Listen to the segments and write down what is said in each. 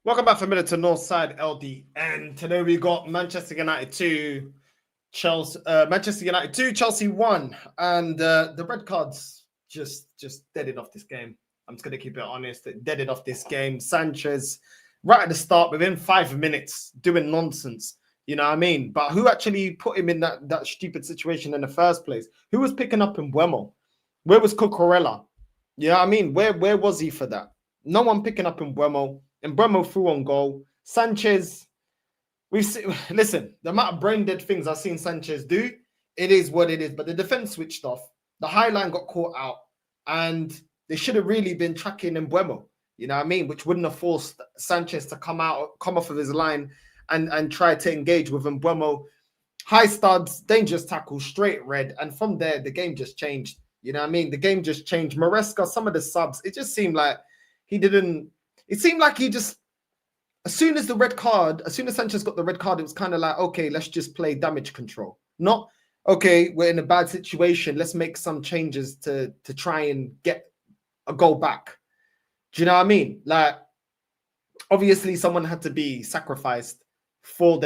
Welcome back for a minute to Northside LD, and today we got Manchester United 2, Chelsea 1, and the red cards just deaded off this game. I'm just gonna keep it honest, it deaded off this game. Sanchez, right at the start, within 5 minutes, doing nonsense. You know what I mean? But who actually put him in that stupid situation in the first place? Who was picking up in Buemo? Where was Cucurella? You know what I mean? Where was he for that? No one picking up in Buemo. And Bremo threw on goal. Sanchez, listen, the amount of brain dead things I've seen Sanchez do, it is what it is. But the defense switched off. The high line got caught out. And they should have really been tracking Mbeumo, you know what I mean? Which wouldn't have forced Sanchez to come off of his line and try to engage with Mbeumo. High studs, dangerous tackle, straight red. And from there, the game just changed. You know what I mean? The game just changed. Maresca, some of the subs, it just seemed like he didn't. It seemed like he just, as soon as Sanchez got the red card, it was kind of like, okay, let's just play damage control. Not, okay, we're in a bad situation. Let's make some changes to try and get a goal back. Do you know what I mean? Like, obviously, someone had to be sacrificed for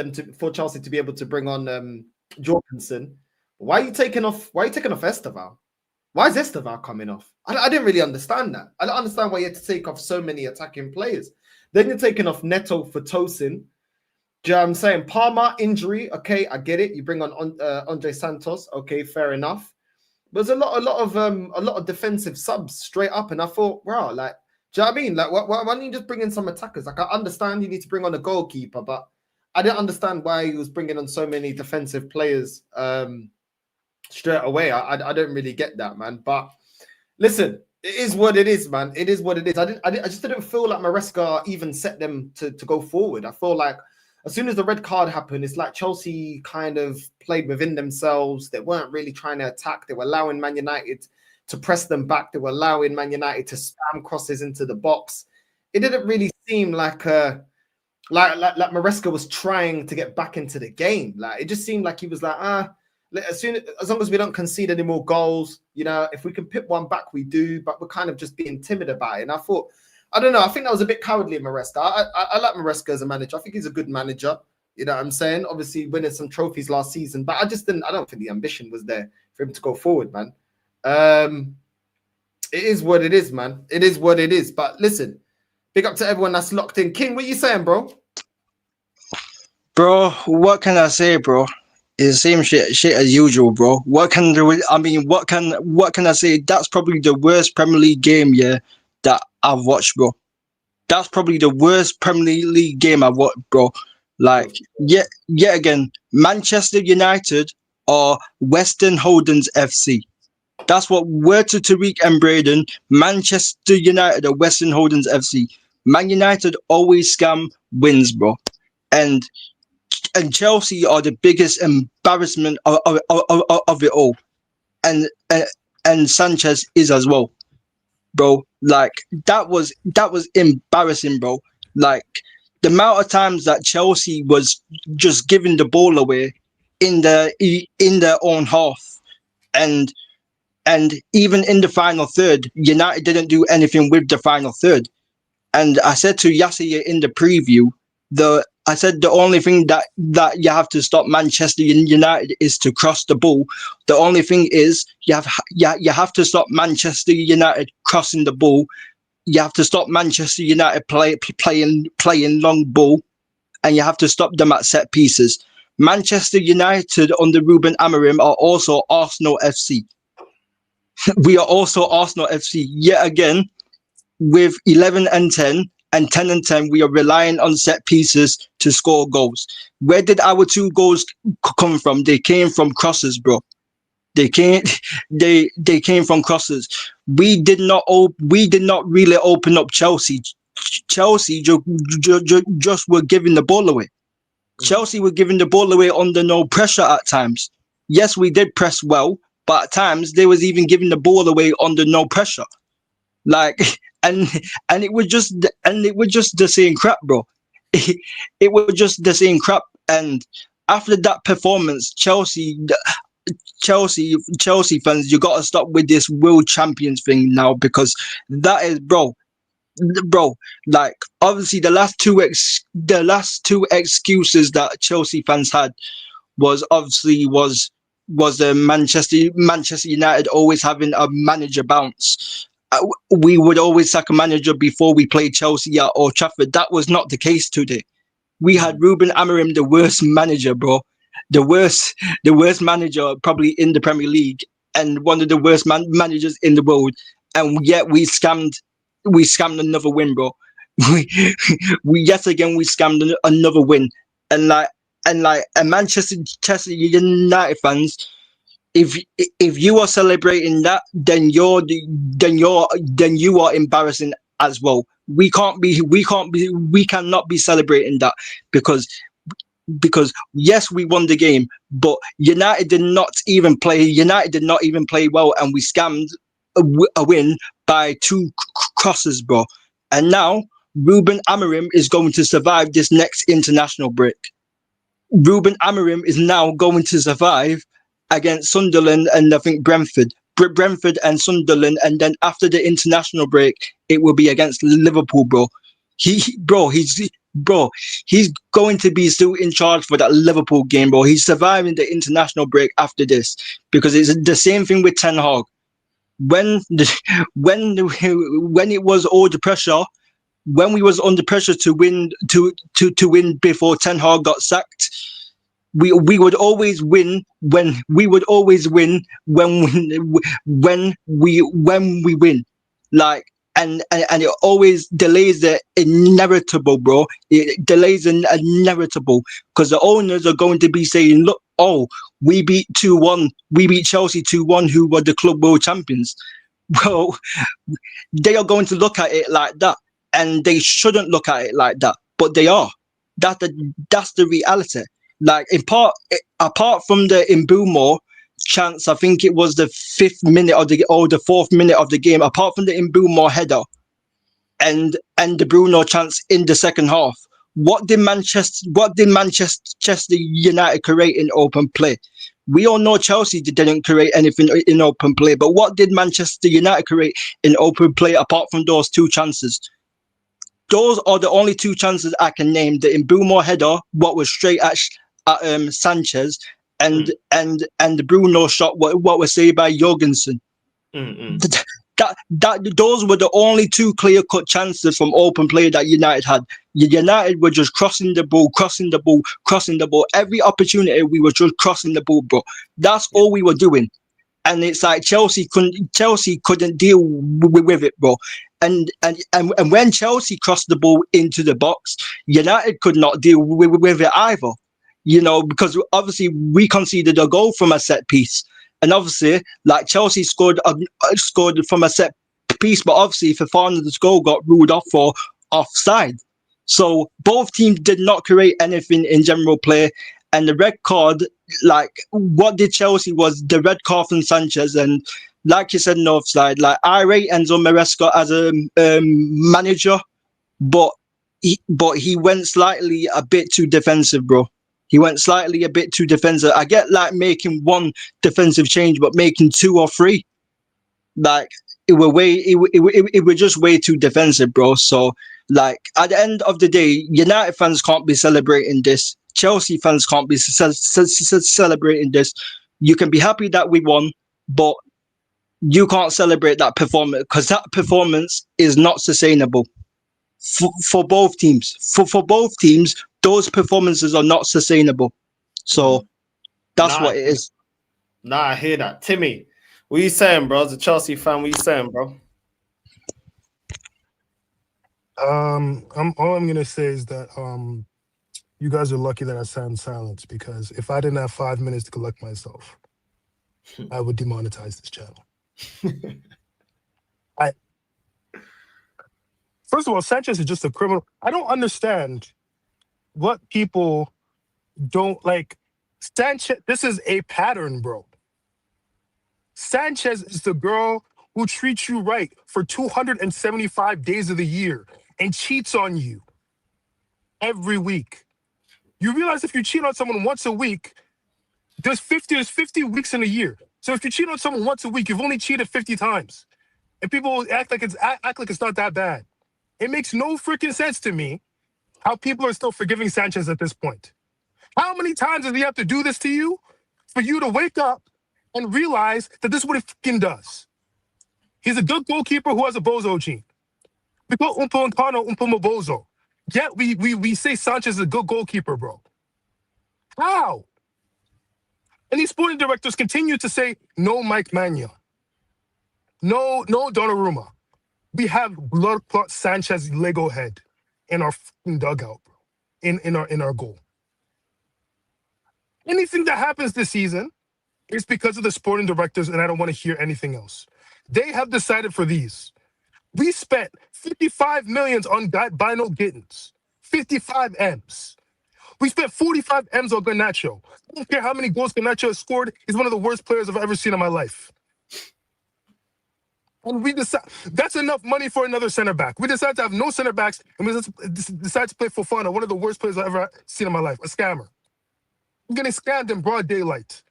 Chelsea to be able to bring on Jorgensen. Why are you taking off Esteval? Why is Esteval coming off? I didn't really understand that. I don't understand why you had to take off so many attacking players. Then you're taking off Neto for Tosin. Do you know what I'm saying? Palmer, injury. Okay, I get it. You bring on Andre Santos. Okay, fair enough. But there's a lot of defensive subs straight up. And I thought, wow, like, do you know what I mean? Like, why don't you just bring in some attackers? Like, I understand you need to bring on a goalkeeper, but I didn't understand why he was bringing on so many defensive players straight away. I don't really get that, man. But listen, it is what it is, man. It is what it is. I just didn't feel like Maresca even set them to go forward. I feel like as soon as the red card happened, it's like Chelsea kind of played within themselves. They weren't really trying to attack. They were allowing Man United to press them back. They were allowing Man United to spam crosses into the box. It didn't really seem like Maresca was trying to get back into the game. Like, it just seemed like he was like, as long as we don't concede any more goals, you know, if we can pip one back, we do. But we're kind of just being timid about it. And I thought, I don't know. I think that was a bit cowardly, Maresca. I like Maresca as a manager. I think he's a good manager. You know what I'm saying? Obviously, winning some trophies last season, but I don't think the ambition was there for him to go forward, man. It is what it is, man. It is what it is. But listen, big up to everyone that's locked in. King, what you saying, bro? Bro, what can I say, bro? It's the same shit as usual, bro. What can I say? That's probably the worst Premier League game, yeah, that I've watched, bro. That's probably the worst Premier League game I've watched, bro. Like, yet again, Manchester United or Western Holdens FC. That's what word to Tariq and Braden. Manchester United or Western Holdens FC. Man United always scam wins, bro. And Chelsea are the biggest embarrassment of it all, and Sanchez is as well, bro. Like, that was embarrassing, bro. Like, the amount of times that Chelsea was just giving the ball away in their own half, and even in the final third, United didn't do anything with the final third. And I said to Yasir in the preview, I said the only thing that you have to stop Manchester United is to cross the ball. The only thing is you have to stop Manchester United crossing the ball. You have to stop Manchester United playing long ball, and you have to stop them at set pieces. Manchester United under Ruben Amarim are also Arsenal FC. We are also Arsenal FC yet again, with 11 and 10. And 10 and 10, we are relying on set pieces to score goals. Where did our 2 goals come from? They came from crosses, bro. They came from crosses. We did not really open up Chelsea. Chelsea just were giving the ball away. Chelsea were giving the ball away under no pressure at times. Yes, we did press well, but at times they was even giving the ball away under no pressure. Like, and it was just the same crap, bro. It was just the same crap. And after that performance, Chelsea fans, you gotta stop with this world champions thing now, because that is, bro. bro. Like obviously the last two excuses that Chelsea fans had was obviously was the Manchester United always having a manager bounce. We would always sack a manager before we played Chelsea at Old Trafford. That was not the case today. We had Ruben Amarim, the worst manager, bro. The worst manager probably in the Premier League, and one of the worst managers in the world. And yet we scammed another win, bro. We, we yet again we scammed another win, and and Manchester United fans, if you are celebrating that, then you are embarrassing as well. We cannot be celebrating that because yes, we won the game, but United did not even play. United did not even play well, and we scammed a win by two crosses, bro. And now Ruben Amarim is going to survive this next international break. Ruben Amarim is now going to survive against Sunderland and I think Brentford. Brentford and Sunderland, and then after the international break, it will be against Liverpool, bro. He's going to be still in charge for that Liverpool game, bro. He's surviving the international break after this because it's the same thing with Ten Hag. When when it was all the pressure, when we was under pressure to win before Ten Hag got sacked, we would always win when we win, like, and it always delays the inevitable, bro. It delays the inevitable because the owners are going to be saying, look, oh, we beat Chelsea 2-1, who were the club world champions. Well, they are going to look at it like that, and they shouldn't look at it like that, but they are. That's the reality. Like apart from the Mbeumo chance, I think it was the 5th minute of the 4th minute of the game. Apart from the Mbeumo header and the Bruno chance in the second half, what did Manchester United create in open play? We all know Chelsea didn't create anything in open play, but what did Manchester United create in open play apart from those two chances? Those are the only two chances I can name. The Mbeumo header, what was straight at Sanchez, and the Bruno shot, what was saved by Jorgensen. Those were the only two clear-cut chances from open play that United had. United were just crossing the ball. Every opportunity, we were just crossing the ball, bro. That's all we were doing. And it's like Chelsea couldn't deal with it, bro. And when Chelsea crossed the ball into the box, United could not deal with it either. You know, because obviously we conceded a goal from a set piece, and obviously, like, Chelsea scored from a set piece, but obviously Fofana's goal got ruled off for offside. So both teams did not create anything in general play. And the red card, like, what did Chelsea was the red card from Sanchez. And like you said, no offside. Like, I rate Enzo Maresca as a manager, but he went slightly a bit too defensive, bro. He went slightly a bit too defensive. I get, like, making one defensive change, but making 2 or 3, like, it were just way too defensive, bro. So, like, at the end of the day, United fans can't be celebrating this. Chelsea fans can't be celebrating this. You can be happy that we won, but you can't celebrate that performance because that performance is not sustainable for both teams. For both teams, those performances are not sustainable. So that's what it is. Nah, I hear that. Timmy, what are you saying, bro? As a Chelsea fan, what are you saying, bro? All I'm gonna say is that you guys are lucky that I sat in silence, because if I didn't have 5 minutes to collect myself, I would demonetize this channel. First of all, Sanchez is just a criminal. I don't understand what people don't like. Sanchez, this is a pattern, bro. Sanchez is the girl who treats you right for 275 days of the year and cheats on you every week. You realize if you cheat on someone once a week, there's 50 weeks in a year. So if you cheat on someone once a week, you've only cheated 50 times. And people act like it's not that bad. It makes no freaking sense to me how people are still forgiving Sanchez at this point. How many times does he have to do this to you for you to wake up and realize that this is what he fucking does? He's a good goalkeeper who has a bozo gene. We call Umpo Nkano Umpo Bozo. Yet we say Sanchez is a good goalkeeper, bro. How? And these sporting directors continue to say, no Mike Mania. No Donnarumma. We have blood clot Sanchez Lego head in our fucking dugout, bro. In our goal. Anything that happens this season is because of the sporting directors, and I don't want to hear anything else. They have decided for these. We spent 55 millions on Bino Gittins. 55 M's. We spent 45 M's on Garnacho. I don't care how many goals Garnacho has scored. He's one of the worst players I've ever seen in my life. And we decide that's enough money for another center back. We decided to have no center backs, and we decided to play Fofana, one of the worst players I've ever seen in my life, a scammer. I'm getting scammed in broad daylight.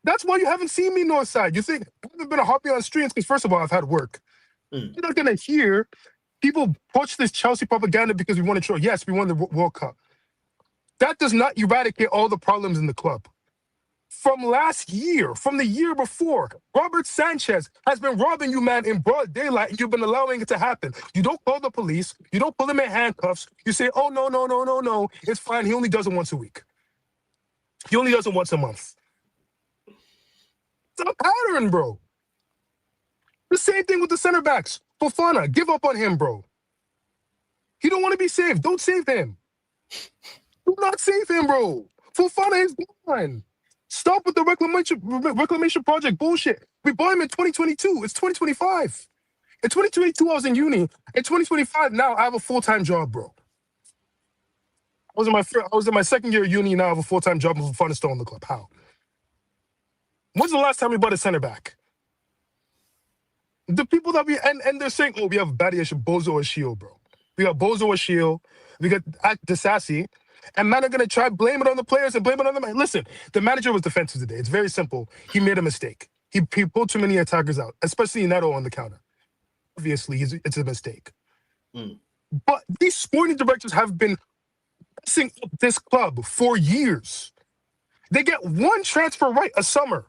That's why you haven't seen me Northside. You think I haven't been a hobby on streams because, first of all, I've had work. You're not going to hear people push this Chelsea propaganda because we won a trophy. Yes, we won the World Cup. That does not eradicate all the problems in the club. From last year, from the year before, Robert Sanchez has been robbing you, man, in broad daylight, and you've been allowing it to happen. You don't call the police. You don't put him in handcuffs. You say, oh, no. It's fine. He only does it once a week. He only does it once a month. It's a pattern, bro. The same thing with the center backs. Fofana, give up on him, bro. He don't want to be saved. Don't save him. Do not save him, bro. Fofana is gone. Stop with the reclamation project bullshit. We bought him in 2022. It's 2025. In 2022, I was in uni. In 2025, now I have a full-time job, bro. I was in my second year of uni. Now I have a full-time job and Fofana still in the club. How? When's the last time we bought a center back? The people that and they're saying, oh, we have Badiash, Bozo, or Shield, bro. We got Bozo or Shield. We got Disassi. And man are going to try blame it on the players and blame it on the man. Listen, the manager was defensive today. It's very simple. He made a mistake. He pulled too many attackers out, especially Neto on the counter. Obviously, it's a mistake. But these sporting directors have been messing up this club for years. They get one transfer right a summer,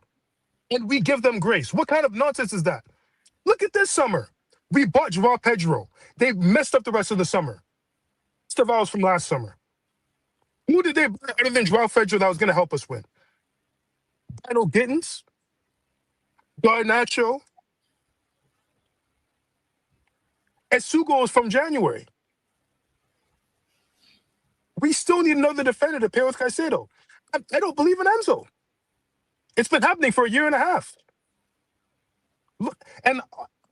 and we give them grace. What kind of nonsense is that? Look at this summer. We bought Joao Pedro. They messed up the rest of the summer. Stavros from last summer. Who did they buy other than Joao Pedro that was going to help us win? Bino Gittins? Garnacho? Esugo is from January. We still need another defender to pair with Caicedo. I don't believe in Enzo. It's been happening for a year and a half. Look, and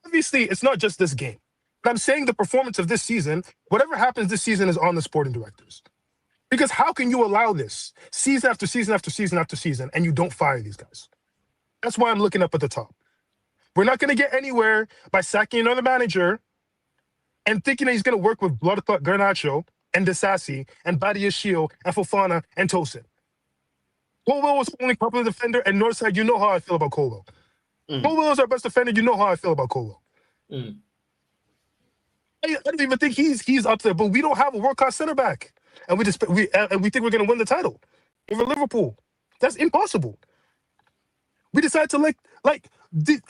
obviously, it's not just this game. But I'm saying the performance of this season, whatever happens this season is on the sporting directors. Because how can you allow this season after season after season after season and you don't fire these guys? That's why I'm looking up at the top. We're not going to get anywhere by sacking another manager and thinking that he's going to work with Blood Clot Garnacho and Disassi and Badia Shield and Fofana and Tosin. Colwell was only popular defender, and Northside, you know how I feel about Colwell. Colwell is our best defender. You know how I feel about Colwell. I don't even think he's up there, but we don't have a world-class center back. And we think we're going to win the title over Liverpool. That's impossible. We decided to like the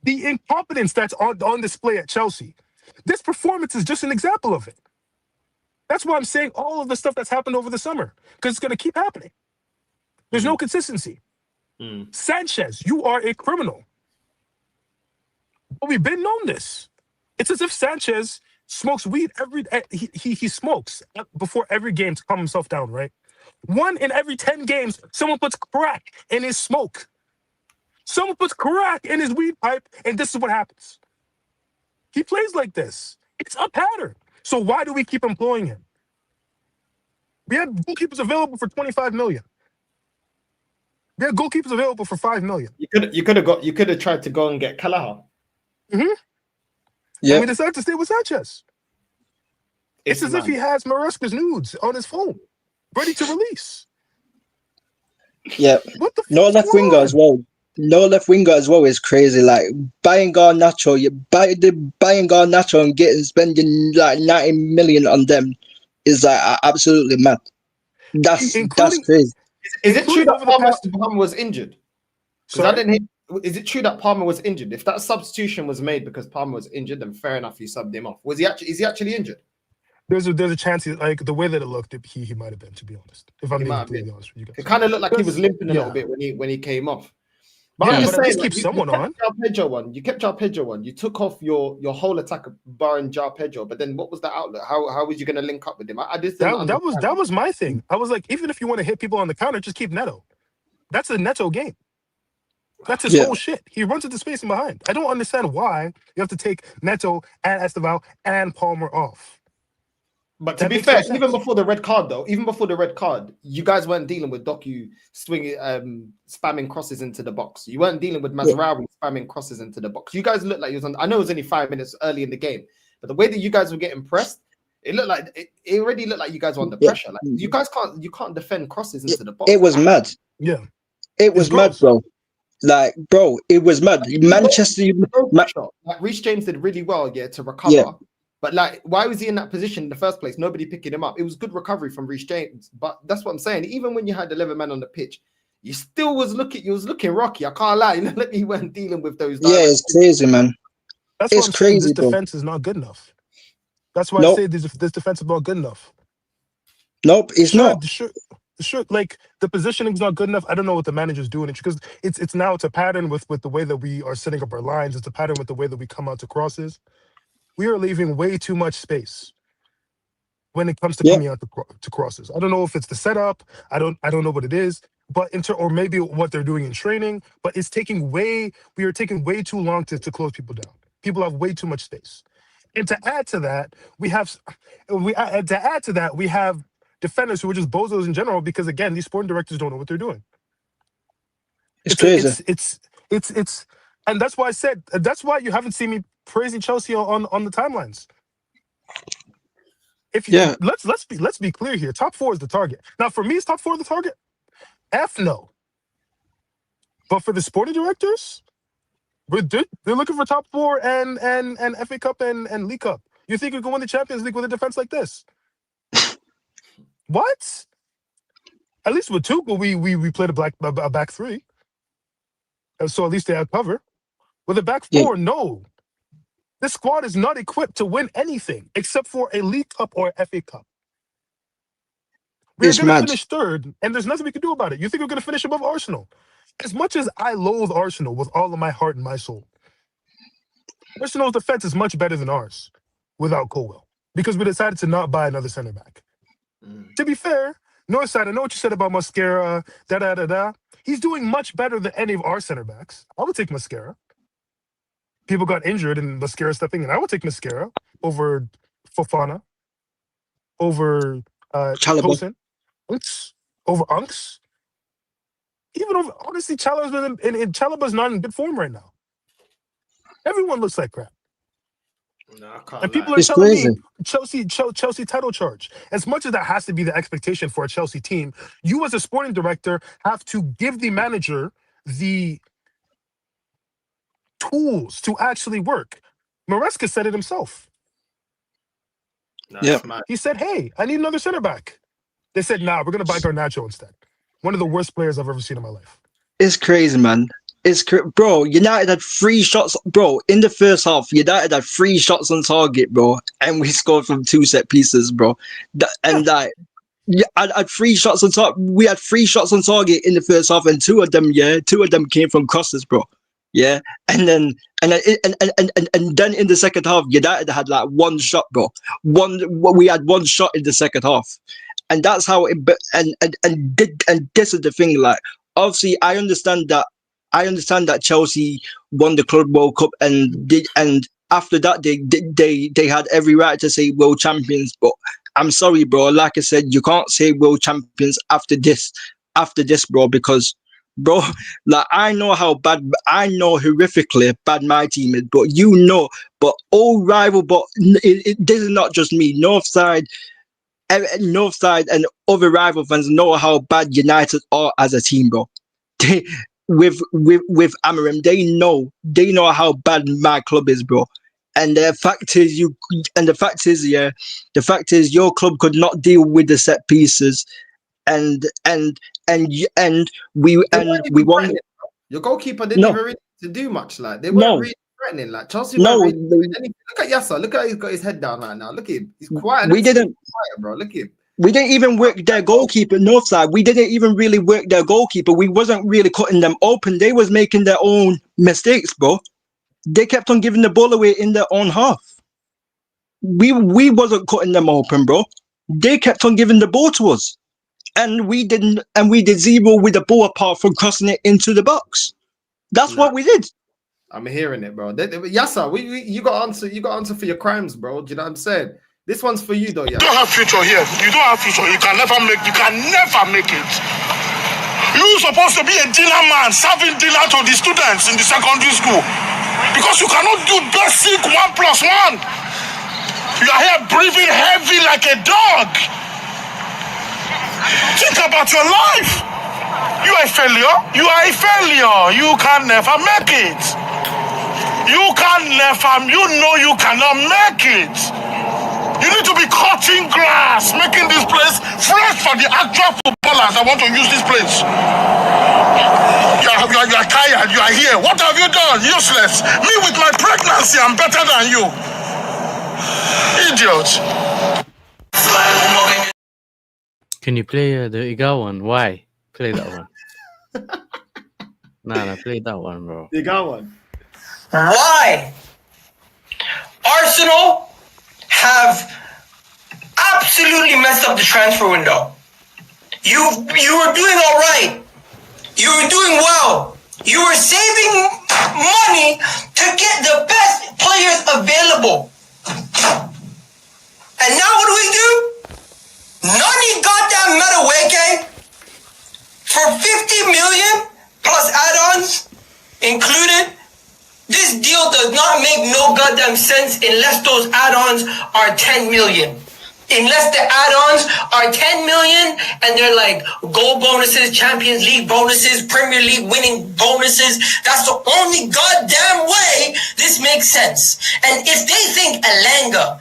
incompetence that's on display at Chelsea. This performance is just an example of it. That's why I'm saying all of the stuff that's happened over the summer, because it's going to keep happening. There's no consistency. Sanchez, you are a criminal. But we've been known this. It's as if Sanchez smokes weed he smokes before every game to calm himself down, right? 1 in every 10 games, someone puts crack in his smoke. Someone puts crack in his weed pipe, and this is what happens. He plays like this. It's a pattern. So why do we keep employing him? We had goalkeepers available for 25 million. We had goalkeepers available for 5 million. You could have tried to go and get Callaghan. Yeah. And we decided to stay with Sanchez. It's as if he has Maresca's nudes on his phone, ready to release. Yeah. What the No left winger as well. No left winger as well is crazy. Like buying Garnacho, buying Garnacho and spending like 90 million on them is like absolutely mad. That's including crazy. Is it true including that over the past. Palmer was injured? Because I Sorry, didn't hear. Is it true that Palmer was injured? If that substitution was made because Palmer was injured, then fair enough, you subbed him off. Was he actually? Is he actually injured? there's a chance like the way that it looked, he might have been, to be honest. If I'm He being might have completely been. honest with you It guys, kind of looked like he was because limping a little yeah, bit when he came off. But I'm yeah, just but at saying, least like, keep someone kept on. João Pedro one. You kept João Pedro one. You took off your whole attack barring João Pedro. But then what was the outlet? How was you going to link up with him? I just didn't understand. That was my thing. I was like, even if you want to hit people on the counter, just keep Neto. That's a Neto game. That's his Yeah, whole shit. He runs into space and behind. I don't understand why you have to take Neto and Esteval and Palmer off. But to That be makes no fair, sense. even before the red card, though, even before the red card, you guys weren't dealing with Doku swinging, spamming crosses into the box. You weren't dealing with yeah, Mazraoui spamming crosses into the box. You guys looked like you was on. I know it was only 5 minutes early in the game, but the way that you guys were getting pressed, it looked like it already looked like you guys were under yeah. pressure. Like you guys can't defend crosses It, into the it box. was mad. Yeah, It it's was mad, gross. bro. Like, bro, it was mad. Manchester, Ma- Shot. Like Reece James did really well, yeah, to yeah, recover. But like, why was he in that position in the first place? Nobody picking him up. It was good recovery from Reece James, but that's what I'm saying. Even when you had 11 men on the pitch, you still was looking rocky. I can't lie. You weren't dealing with those yeah. direct. It's crazy, man. That's why It's I'm saying this crazy, bro. defense is not good enough. That's why I Nope, say this defense is not good enough. nope. It's Sure, not. sure. Like the positioning's not good enough. I don't know what the manager's doing because it's now it's a pattern with the way that we are setting up our lines. It's a pattern with the way that we come out to crosses. We are leaving way too much space when it comes to Yeah, coming out to crosses. I don't know if it's the setup. I don't know what it is, but or maybe what they're doing in training. But it's taking we are taking way too long to close people down. People have way too much space. And to add to that, we have defenders who are just bozos in general because again, these sporting directors don't know what they're doing. it's crazy. It's and that's why I said that's why you haven't seen me praising Chelsea on the timelines. If you Yeah, let's be clear here, top 4 is the target. Now for me, is top 4 the target? F no. But for the sporting directors, they're looking for top 4 and FA Cup and League Cup. You think you can win the Champions League with a defense like this? What? At least with Tuchel, we played a back 3, so at least they had cover. With a back yeah. 4, no. This squad is not equipped to win anything except for a League Cup or FA Cup. We're It's going to mad. finish 3rd, and there's nothing we can do about it. You think we're going to finish above Arsenal? As much as I loathe Arsenal with all of my heart and my soul, Arsenal's defense is much better than ours without Colwell because we decided to not buy another center back. To be fair, Northside, I know what you said about Mascara, da-da-da-da. He's doing much better than any of our center backs. I would take Mascara. People got injured and Mascara stepping in. I would take Mascara over Fofana, over Caliber. Tosin, over Unks. Even over, honestly, Chalobah's not in good form right now. Everyone looks like crap. No, I can't And people lie. are It's telling me crazy. Chelsea title charge. As much as that has to be the expectation for a Chelsea team, you as a sporting director have to give the manager the tools to actually work. Maresca said it himself. No, Yeah, it's mad. He said, hey, I need another center back. They said, nah, we're going to buy Garnacho instead. One of the worst players I've ever seen in my life. it's crazy, man. Bro. United had 3 shots, bro. In the first half, United had 3 shots on target, bro, and we scored from 2 set pieces, bro. And like, yeah, I had 3 shots on target. We had 3 shots on target in the first half, and 2 of them came from crosses, bro. Yeah, and then then in the second half, United had like 1 shot, bro. We had 1 shot in the second half, and that's how it. And this is the thing, like obviously I understand that Chelsea won the Club World Cup and after that they had every right to say world champions, but I'm sorry, bro. Like I said, you can't say world champions after this, bro, because, bro, like I know horrifically bad my team is, but all rival, but this is not just me. Northside and other rival fans know how bad United are as a team, bro. with Amarim, they know how bad my club is, bro. And the fact is, the fact is, your club could not deal with the set pieces, and we They weren't we even won. threatening. Your goalkeeper didn't No, even really to do much. Like they weren't no, really threatening. Like Chelsea weren't no. really doing anything. Look at Yasser. Look how he's got his head down right now. Look at him. He's quiet. We didn't. Quiet, bro. Look at him. We didn't even work their goalkeeper. Northside. We didn't even really work their goalkeeper. We wasn't really cutting them open. They was making their own mistakes, bro. They kept on giving the ball away in their own half. We wasn't cutting them open, bro. They kept on giving the ball to us, and we didn't. And we did zero with the ball apart from crossing it into the box. That's what we did. I'm hearing it, bro. Yasser, you got answer. You got answer for your crimes, bro. Do you know what I'm saying? This one's for you, though. Yeah. You don't have future here. You don't have future. You can never make it. You're supposed to be a dinner man, serving dinner to the students in the secondary school. Because you cannot do basic 1+1. You are here breathing heavy like a dog. Think about your life. You are a failure. You can never make it. You cannot make it. You need to be cutting grass, making this place fresh for the actual footballers that want to use this place. You are tired, you are here. What have you done? Useless. Me with my pregnancy, I'm better than you. Idiot. Can you play the Iga one? Why? Play that one. Nah, play that one, bro. You got one. Why? Arsenal have absolutely messed up the transfer window. You were doing all right. You were doing well. You were saving money to get the best players available. And now what do? Nani goddamn Maresca for 50 million plus add-ons included. This deal does not make no goddamn sense unless those add-ons are 10 million. Unless the add-ons are 10 million and they're like goal bonuses, Champions League bonuses, Premier League winning bonuses. That's the only goddamn way this makes sense. And if they think Alanga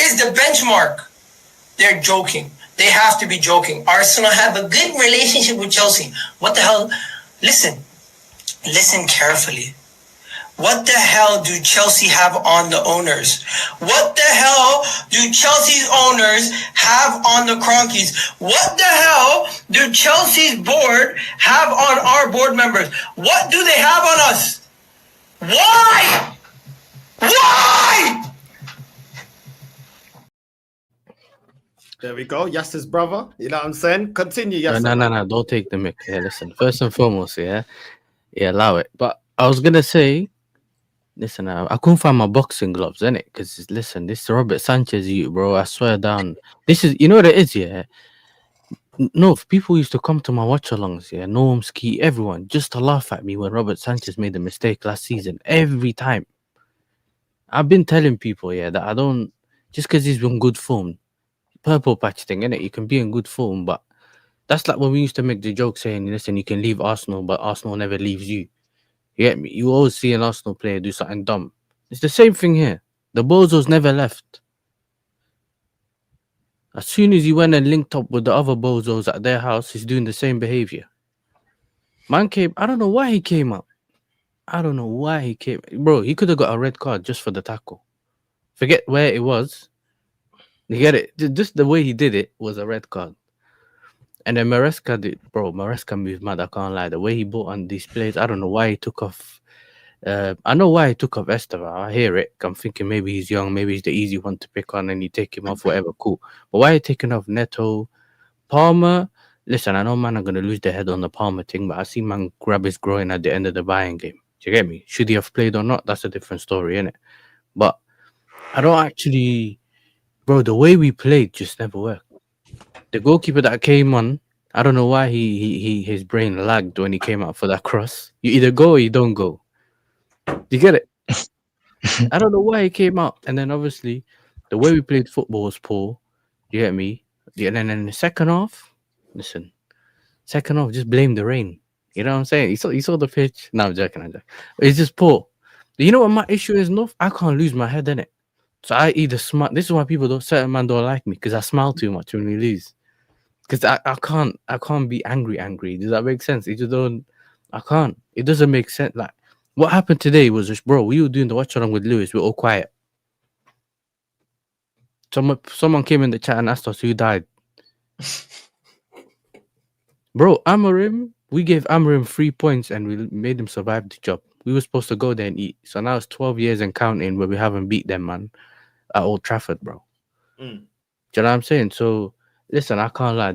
is the benchmark, they're joking. They have to be joking. Arsenal have a good relationship with Chelsea. What the hell? Listen carefully. What the hell do Chelsea have on the owners? What the hell do Chelsea's owners have on the Cronkies? What the hell do Chelsea's board have on our board members? What do they have on us? Why? Why? There we go. Yasser's brother. You know what I'm saying? Continue, Yasser. No. Don't take the mic. Yeah, listen. First and foremost, yeah, allow it. But I was gonna say, listen, I couldn't find my boxing gloves, innit? Because listen, this is Robert Sanchez, bro. I swear down. This is, you know what it is, yeah. No, people used to come to my watch-alongs, yeah. Norm, Ski, everyone, just to laugh at me when Robert Sanchez made a mistake last season. Every time. I've been telling people, yeah, that I don't, just because he's in good form, purple patch thing, innit? You can be in good form, but that's like when we used to make the joke saying, listen, you can leave Arsenal, but Arsenal never leaves you. You get me? You always see an Arsenal player do something dumb. It's the same thing here. The Bozos never left. As soon as he went and linked up with the other Bozos at their house, he's doing the same behavior. Man came, I don't know why he came up. Bro, he could have got a red card just for the tackle. Forget where it was. You get it? Just the way he did it was a red card. And then Maresca moved mad, I can't lie. The way he bought on these plays, I don't know why he took off. I know why he took off Esteban. I hear it. I'm thinking maybe he's young, maybe he's the easy one to pick on and you take him off, whatever, cool. But why are you taking off Neto? Palmer? Listen, I know man are going to lose their head on the Palmer thing, but I see man grab his groin at the end of the Bayern game. Do you get me? Should he have played or not? That's a different story, innit? But I don't actually... Bro, the way we played just never worked. The goalkeeper that came on, I don't know why his brain lagged when he came out for that cross. You either go or you don't go. You get it? I don't know why he came out. And then obviously, the way we played football was poor. You get me? And then in the second half, just blame the rain. You know what I'm saying? You saw the pitch. No, I'm joking. I'm joking. It's just poor. You know what my issue is, North? I can't lose my head in it. So I either smile. This is why certain man don't like me, because I smile too much when we lose. Because I can't be angry. Does that make sense? It just don't. I can't. It doesn't make sense. Like what happened today was just, bro. We were doing the watch along with Lewis. We're all quiet. Someone came in the chat and asked us who died. Bro, Amarim, we gave Amarim 3 points and we made him survive the job. We were supposed to go there and eat. So now it's 12 years and counting where we haven't beat them, man, at Old Trafford, bro. Do you know what I'm saying? So, listen, I can't lie.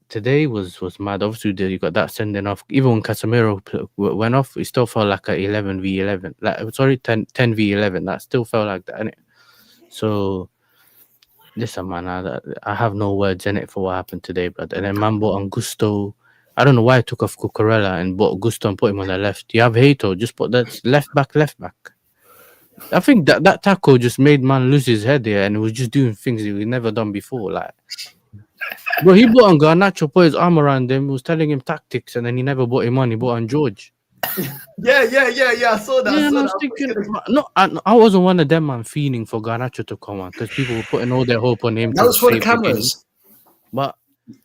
Today was mad. Obviously, you got that sending off. Even when Casemiro went off, it still felt like a 11v11. Like, sorry, 10v11. That still felt like that, innit? So, listen, man, I have no words in it for what happened today, but and then man bought on Gusto. I don't know why I took off Cucurella and bought Gusto and put him on the left. You have Hato, just put that left back. I think that tackle just made man lose his head here, and he was just doing things he never done before. Like, bro, he bought on Garnacho, put his arm around him, was telling him tactics, and then he never bought him on. He bought on George. Yeah. I saw that. Yeah, and I was thinking, no, I wasn't one of them, man, fiending for Garnacho to come on because people were putting all their hope on him. That was for the cameras. But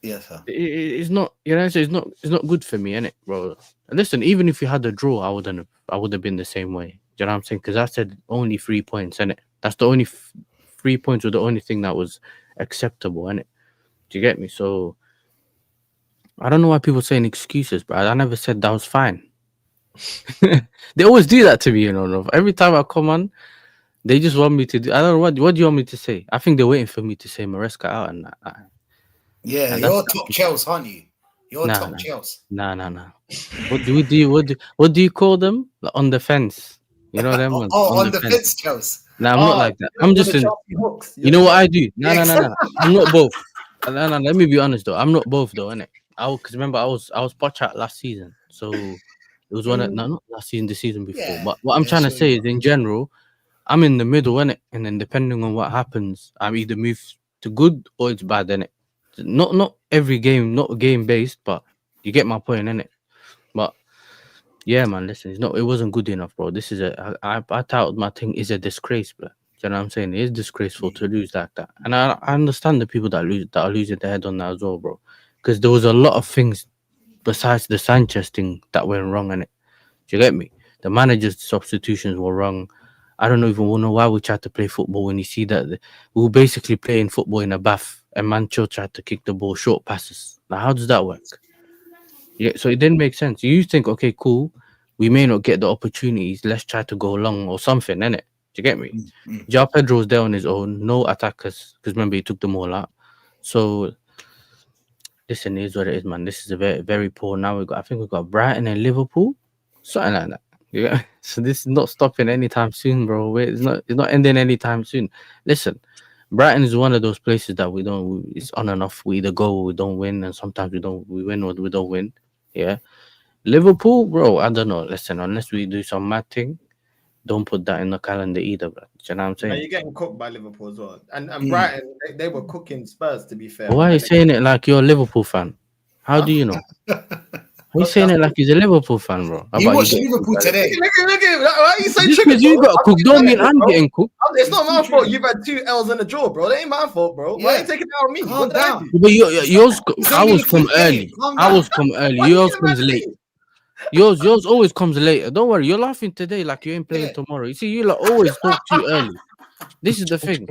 Yes, sir. it's not, you know, it's not good for me, innit, bro? And listen, even if you had a draw, I would have been the same way. Do you know what I'm saying? Because I said only 3 points, innit? That's the only 3 points were the only thing that was acceptable, innit? Do you get me? So I don't know why people saying excuses, bro. I never said that was fine. They always do that to me, you know. Every time I come on, they just want me to do. I don't know what do you want me to say. I think they're waiting for me to say Maresca out and that. Yeah, and you're top Chelsea, aren't you? You're top Chelsea. Nah. What do you call them? Like on the fence. You know them ones. On the fence, Chelsea. Nah, I'm not like that. I'm just in. You know what I do? No. I'm not both. No. Let me be honest though. I'm not both though, innit? Because remember I was Poch out last season, so it was one of not last season, the season before. Yeah, but what I'm trying to say is, in general, I'm in the middle, innit? And then depending on what happens, I'm either move to good or it's bad, innit? Not every game, not game based, but you get my point, innit? But yeah, man, listen, it wasn't good enough, bro. This is I thought my thing is a disgrace, bro. You know what I'm saying? It is disgraceful to lose like that. And I understand the people that are losing their head on that as well, bro. Because there was a lot of things besides the Sanchez thing that went wrong, innit? Do you get me? The manager's substitutions were wrong. I don't even know why we tried to play football when you see that we were basically playing football in a bath and Mancho tried to kick the ball short passes. Now, how does that work? Yeah, so it didn't make sense. You think, okay, cool, we may not get the opportunities. Let's try to go long or something, innit? Do you get me? João Pedro was there on his own, no attackers, because remember he took them all out. So listen, it is what it is, man. This is a very, very poor. Now I think we've got Brighton and Liverpool, something like that. Yeah. So this is not stopping anytime soon, bro. It's not ending anytime soon. Listen, Brighton is one of those places that it's on and off. We either go or we don't win, and sometimes we win or we don't win. Yeah. Liverpool, bro, I don't know. Listen, unless we do some mad thing, don't put that in the calendar either, bro. Do you know what I'm saying? You're getting cooked by Liverpool as well. And Brighton, they were cooking Spurs, to be fair. Why are you saying it like you're a Liverpool fan? How do you know? Why are you saying it like he's a Liverpool fan, bro? You watched Liverpool today. Look at why are you saying because you got cooked, don't mean I'm getting cooked. It's not my fault. You've had 2 L's in the jaw, bro. That ain't my fault, bro. Why are you taking it out on me? Calm down. But yours, I was come early. Yours comes late. Yours always comes later. Don't worry. You're laughing today like you ain't playing tomorrow. You see, you like always talk too early. This is the thing.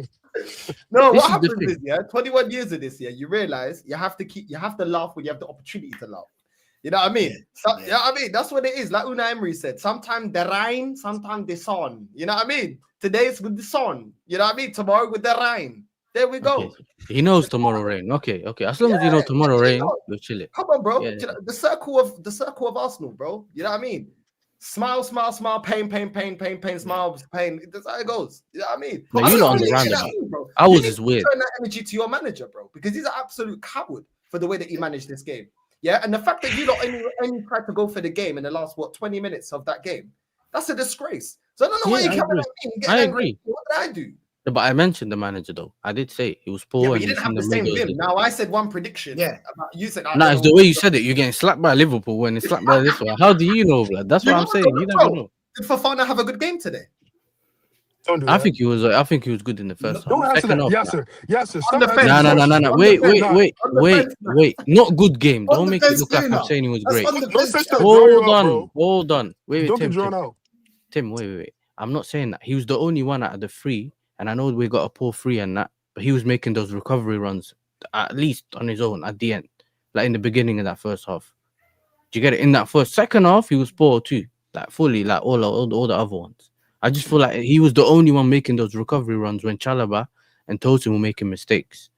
No, what happens is 21 years of this, you realize you have to laugh when you have the opportunity to laugh. You know what I mean? You know what I mean? That's what it is. Like Unai Emery said, sometimes the rain, sometimes the sun. You know what I mean? Today it's with the sun. You know what I mean? Tomorrow with the rain. There we go. Okay. He knows tomorrow rain. Okay. As long as you know tomorrow rain, we'll chill it. Come on, bro. Yeah. You know, the circle of Arsenal, bro. You know what I mean? Smile, pain, smile, pain. That's how it goes. You know what I mean? No, you're not on the roundabout. I was just weird. Turn that energy to your manager, bro, because he's an absolute coward for the way that he managed this game. Yeah, and the fact that you not only tried to go for the game in the last 20 minutes of that game, that's a disgrace. So I don't know why you come at me. I agree. What did I do? But I mentioned the manager though. I did say he was Yeah, poor but and you he's didn't in have the the same middle. vim. Now I said one prediction. Yeah. You said I Nah, don't it's know. the way you said it. You're getting slapped by Liverpool when it's slapped by this one. How do you know, blood? That's You what I'm know, saying. You never bro, know. did Fofana have a good game today? Don't do I that. think he was. I think he was good in the first half. Don't answer Second that. half, Yes, nah. sir. Yes, sir. On Stop the answering fence, these No. questions. on Wait. the fence, on the fence, man. Not good game. On Don't the make it fence, look like I'm Una. saying he was That's great. on the No fence, sense to Chelsea. draw you out, bro. Hold on. Wait, Don't get Tim. drawn out. Tim, wait. I'm not saying that. He was the only one out of the three, and I know we got a poor three and that, but he was making those recovery runs at least on his own at the end, like in the beginning of that first half. Do you get it? In that second half, he was poor too, like fully, like all the other ones. I just feel like he was the only one making those recovery runs when Chalaba and Tosin were making mistakes.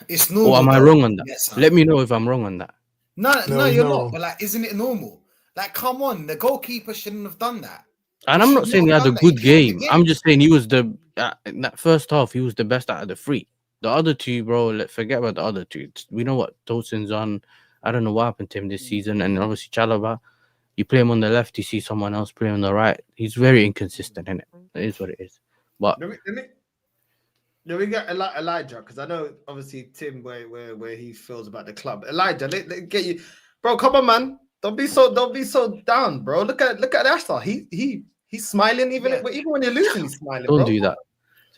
It's Or normal. am I though. wrong on that? Yes, son. Let me know if I'm wrong on that. No, No, he's you're not not. wrong. But like, isn't it normal? Like, come on, the goalkeeper shouldn't have done that. And He I'm not should saying he have had a done that. He good played the game. I'm just saying he was in that first half, he was the best out of the three. The other two, bro, forget about the other two. We know what Tosin's on. I don't know what happened to him this season. And obviously, Chalaba, you play him on the left, you see someone else play on the right. He's very inconsistent, innit? It is what it is. But Let me get Elijah, because I know obviously Tim where he feels about the club. Elijah, let get you, bro. Come on, man. Don't be so down, bro. Look at Astor. He's smiling even when you're losing. He's smiling. don't bro. do that.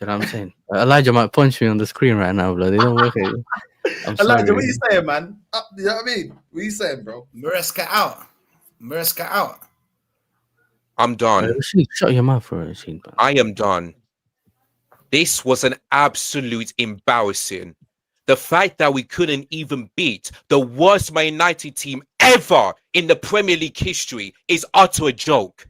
That's what I'm saying. Elijah might punch me on the screen right now, bro. They don't work at you. I'm Elijah, sorry. what you saying, man? You know what I mean? What you saying, bro? Maresca out. Maresca out. I'm done. Rashid, shut your mouth for Rashid, man. I am done. This was an absolute embarrassing. The fact that we couldn't even beat the worst Man United team ever in the Premier League history is utter a joke.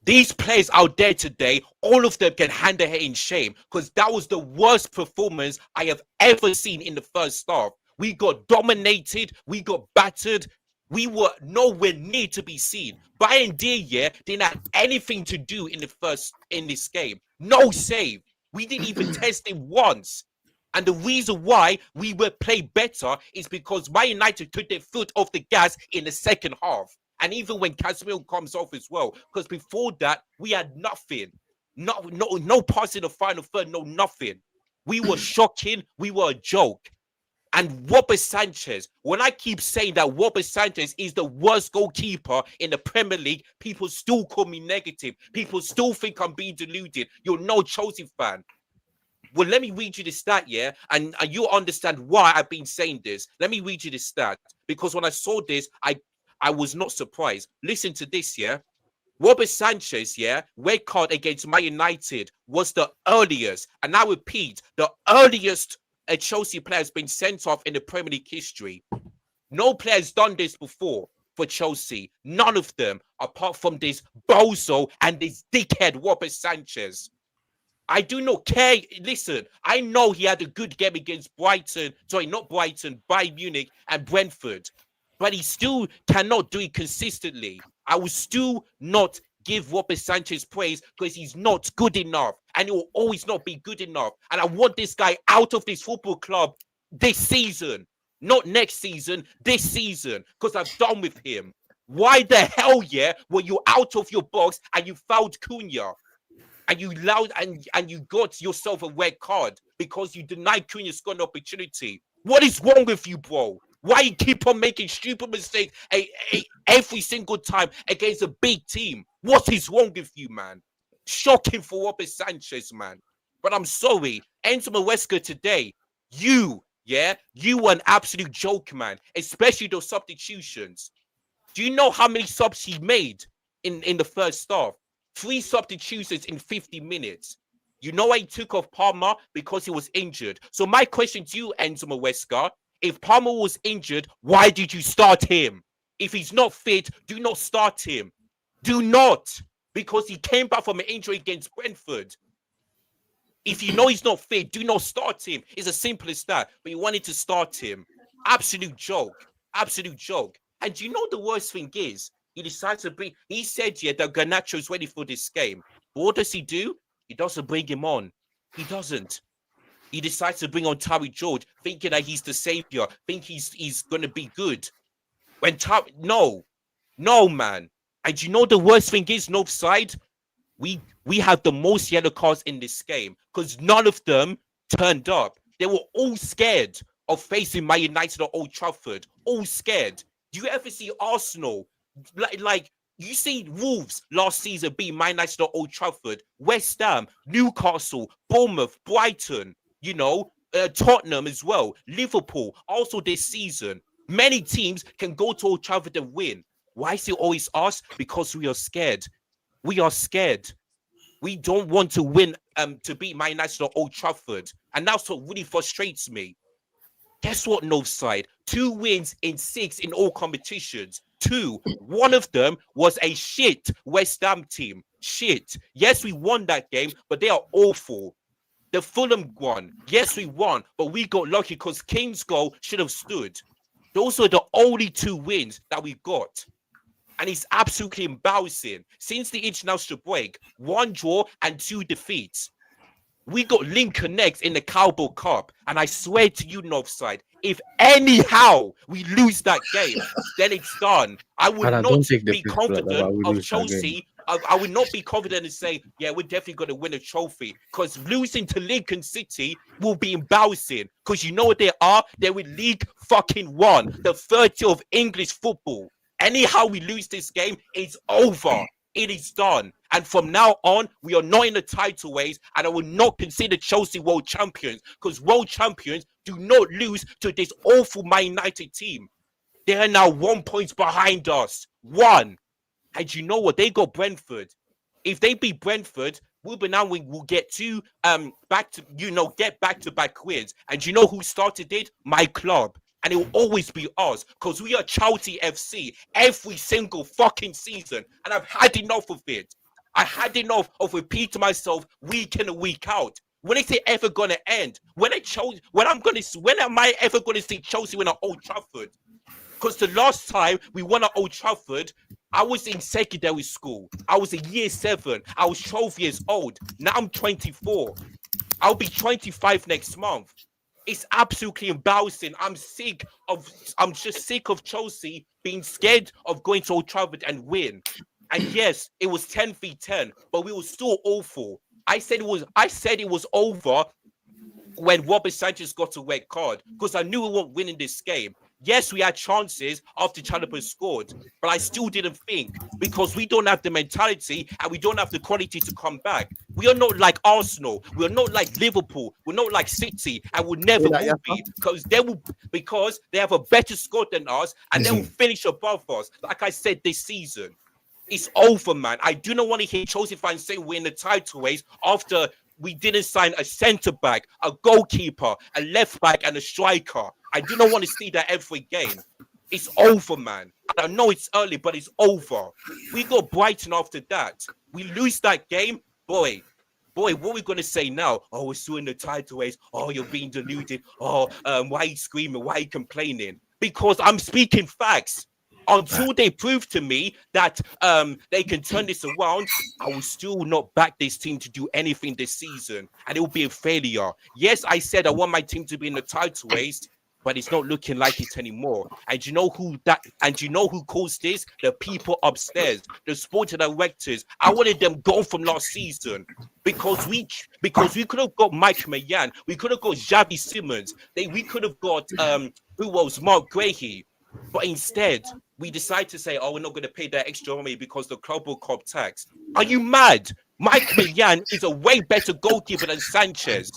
These players out there today, all of them can hand their head in shame because that was the worst performance I have ever seen in the first half. We got dominated, we got battered, we were nowhere near to be seen. Bayern Dier didn't have anything to do in this game. No save. We didn't even test it once. And the reason why we were played better is because Man United took their foot off the gas in the second half. And even when Casemiro comes off as well, because before that, we had nothing. No pass in the final third, no nothing. We were shocking. We were a joke. And Robert Sanchez, when I keep saying that Robert Sanchez is the worst goalkeeper in the Premier League, people still call me negative. People still think I'm being deluded. You're no Chelsea fan. Well, let me read you the stat, yeah? And you'll understand why I've been saying this. Let me read you the stat. Because when I saw this, I was not surprised. Listen to this, yeah? Robert Sanchez, yeah, red card against Man United was the earliest, and I repeat, the earliest a Chelsea player has been sent off in the Premier League history. No player has done this before for Chelsea. None of them, apart from this bozo and this dickhead Robert Sanchez. I do not care. Listen, I know he had a good game against Bayern Munich and Brentford, but he still cannot do it consistently. I will still not give Robert Sanchez praise because he's not good enough and he will always not be good enough. And I want this guy out of this football club this season, not next season, this season, because I've done with him. Why the hell, yeah, were you out of your box and you fouled Cunha? And you allowed and you got yourself a red card because you denied Cunha scoring an opportunity. What is wrong with you, bro? Why you keep on making stupid mistakes every single time against a big team? What is wrong with you, man? Shocking for Robert Sanchez, man. But I'm sorry, Enzo Maresca today, you were an absolute joke, man. Especially those substitutions. Do you know how many subs he made in the first half? 3 substitutions in 50 minutes. You know why he took off Palmer? Because he was injured. So my question to you, Enzo Maresca, if Palmer was injured, why did you start him? If he's not fit, do not start him. Do not. Because he came back from an injury against Brentford. If you know he's not fit, do not start him. It's as simple as that. But you wanted to start him. Absolute joke. Absolute joke. And you know the worst thing is, he decides to bring, he said, yeah, that Garnacho's ready for this game. But what does he do? He doesn't bring him on. He doesn't. He decides to bring on Terry George, thinking that he's the savior, think he's going to be good. When no, man. And you know the worst thing is, North Side, we we have the most yellow cards in this game because none of them turned up. They were all scared of facing Man United or Old Trafford. All scared. Do you ever see Arsenal? Like you see Wolves last season beat Man United or Old Trafford, West Ham, Newcastle, Bournemouth, Brighton, you know, Tottenham as well, Liverpool, also this season. Many teams can go to Old Trafford and win. Why is it always us? Because we are scared. We are scared. We don't want to win to beat Man United or Old Trafford. And that's what really frustrates me. Guess what, Northside? 2 wins in 6 in all competitions. 2. One of them was a shit West Ham team. Shit. Yes, we won that game, but they are awful. The Fulham one. Yes, we won, but we got lucky because King's goal should have stood. Those were the only 2 wins that we got. And it's absolutely embarrassing. Since the international break, 1 draw and 2 defeats. We got Lincoln next in the Cowboy Cup. And I swear to you, Northside, if anyhow we lose that game, then it's done. I would not be confident of Chelsea. I would not be confident in saying, yeah, we're definitely going to win a trophy. Because losing to Lincoln City will be embarrassing. Because you know what they are? They're with League fucking 1, the 30 of English football. Anyhow we lose this game, it's over. It is done. And from now on, we are not in the title race, and I will not consider Chelsea world champions because world champions do not lose to this awful Man United team. They are now 1 point behind us. 1. And you know what? They got Brentford. If they beat Brentford, we will get back-to-back wins. And you know who started it? My club. And it will always be us because we are Chelsea FC every single fucking season. And I've had enough of it. I had enough of repeating myself week in and week out. When is it ever going to end? When am I ever going to see Chelsea win at Old Trafford? Because the last time we won at Old Trafford, I was in secondary school. I was in year 7. I was 12 years old. Now I'm 24. I'll be 25 next month. It's absolutely embarrassing. I'm just sick of Chelsea being scared of going to Old Trafford and win. And yes, it was 10v10, but we were still awful. I said it was over when Robert Sanchez got a red card because I knew we weren't winning this game. Yes, we had chances after Chalobah scored, but I still didn't think because we don't have the mentality and we don't have the quality to come back. We are not like Arsenal. We are not like Liverpool. We're not like City, and we'll never will be because they have a better squad than us and they will finish above us. Like I said this season, it's over, man. I do not want to hear Chelsea fans say we're in the title race after we didn't sign a centre back, a goalkeeper, a left back, and a striker. I do not want to see that every game. It's over, man. I know it's early, but it's over. We got Brighton after that. We lose that game, boy, what are we going to say now? Oh, we're still in the title race. Oh, you're being deluded. Oh, why are you screaming? Why are you complaining? Because I'm speaking facts. Until they prove to me that they can turn this around, I will still not back this team to do anything this season. And it will be a failure. Yes, I said I want my team to be in the title race, but it's not looking like it anymore. And you know who caused this? The people upstairs, the sporting directors. I wanted them gone from last season because we could have got Mike Mayan, we could have got Xavi Simmons, we could have got who was Mark Grahey, but instead we decided to say, oh, we're not going to pay that extra money because the club will cop tax. Are you mad? Mike Mayan is a way better goalkeeper than Sanchez.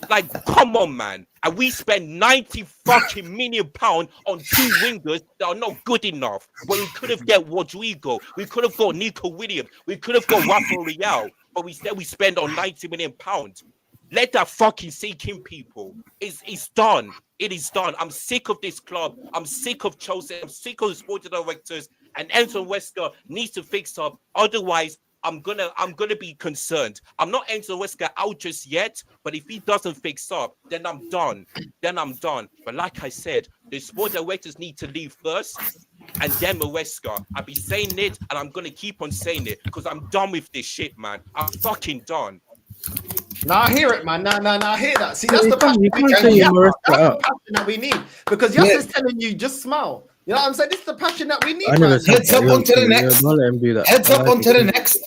Like, come on, man. And we spent 90 fucking million pounds on 2 wingers that are not good enough. When we could have got Rodrigo, we could have got Nico Williams, we could have got Rafa Real, but instead we spend on 90 million pounds. Let that fucking sink in, people. It's done. It is done. I'm sick of this club. I'm sick of Chelsea. I'm sick of the sporting directors. And Enzo Maresca needs to fix up. Otherwise, I'm gonna be concerned. I'm not Enzo Maresca out just yet, but if he doesn't fix up, then I'm done. But like I said, the sport directors need to leave first, and then Maresca. I'll be saying it, and I'm gonna keep on saying it because I'm done with this shit, man. I'm fucking done. Now I hear it, man. Now I hear that. See, that's the passion that we need. Because Yasser's telling you, just smile. You know what I'm saying? This is the passion that we need, man. Heads up onto the next. Heads up onto the next.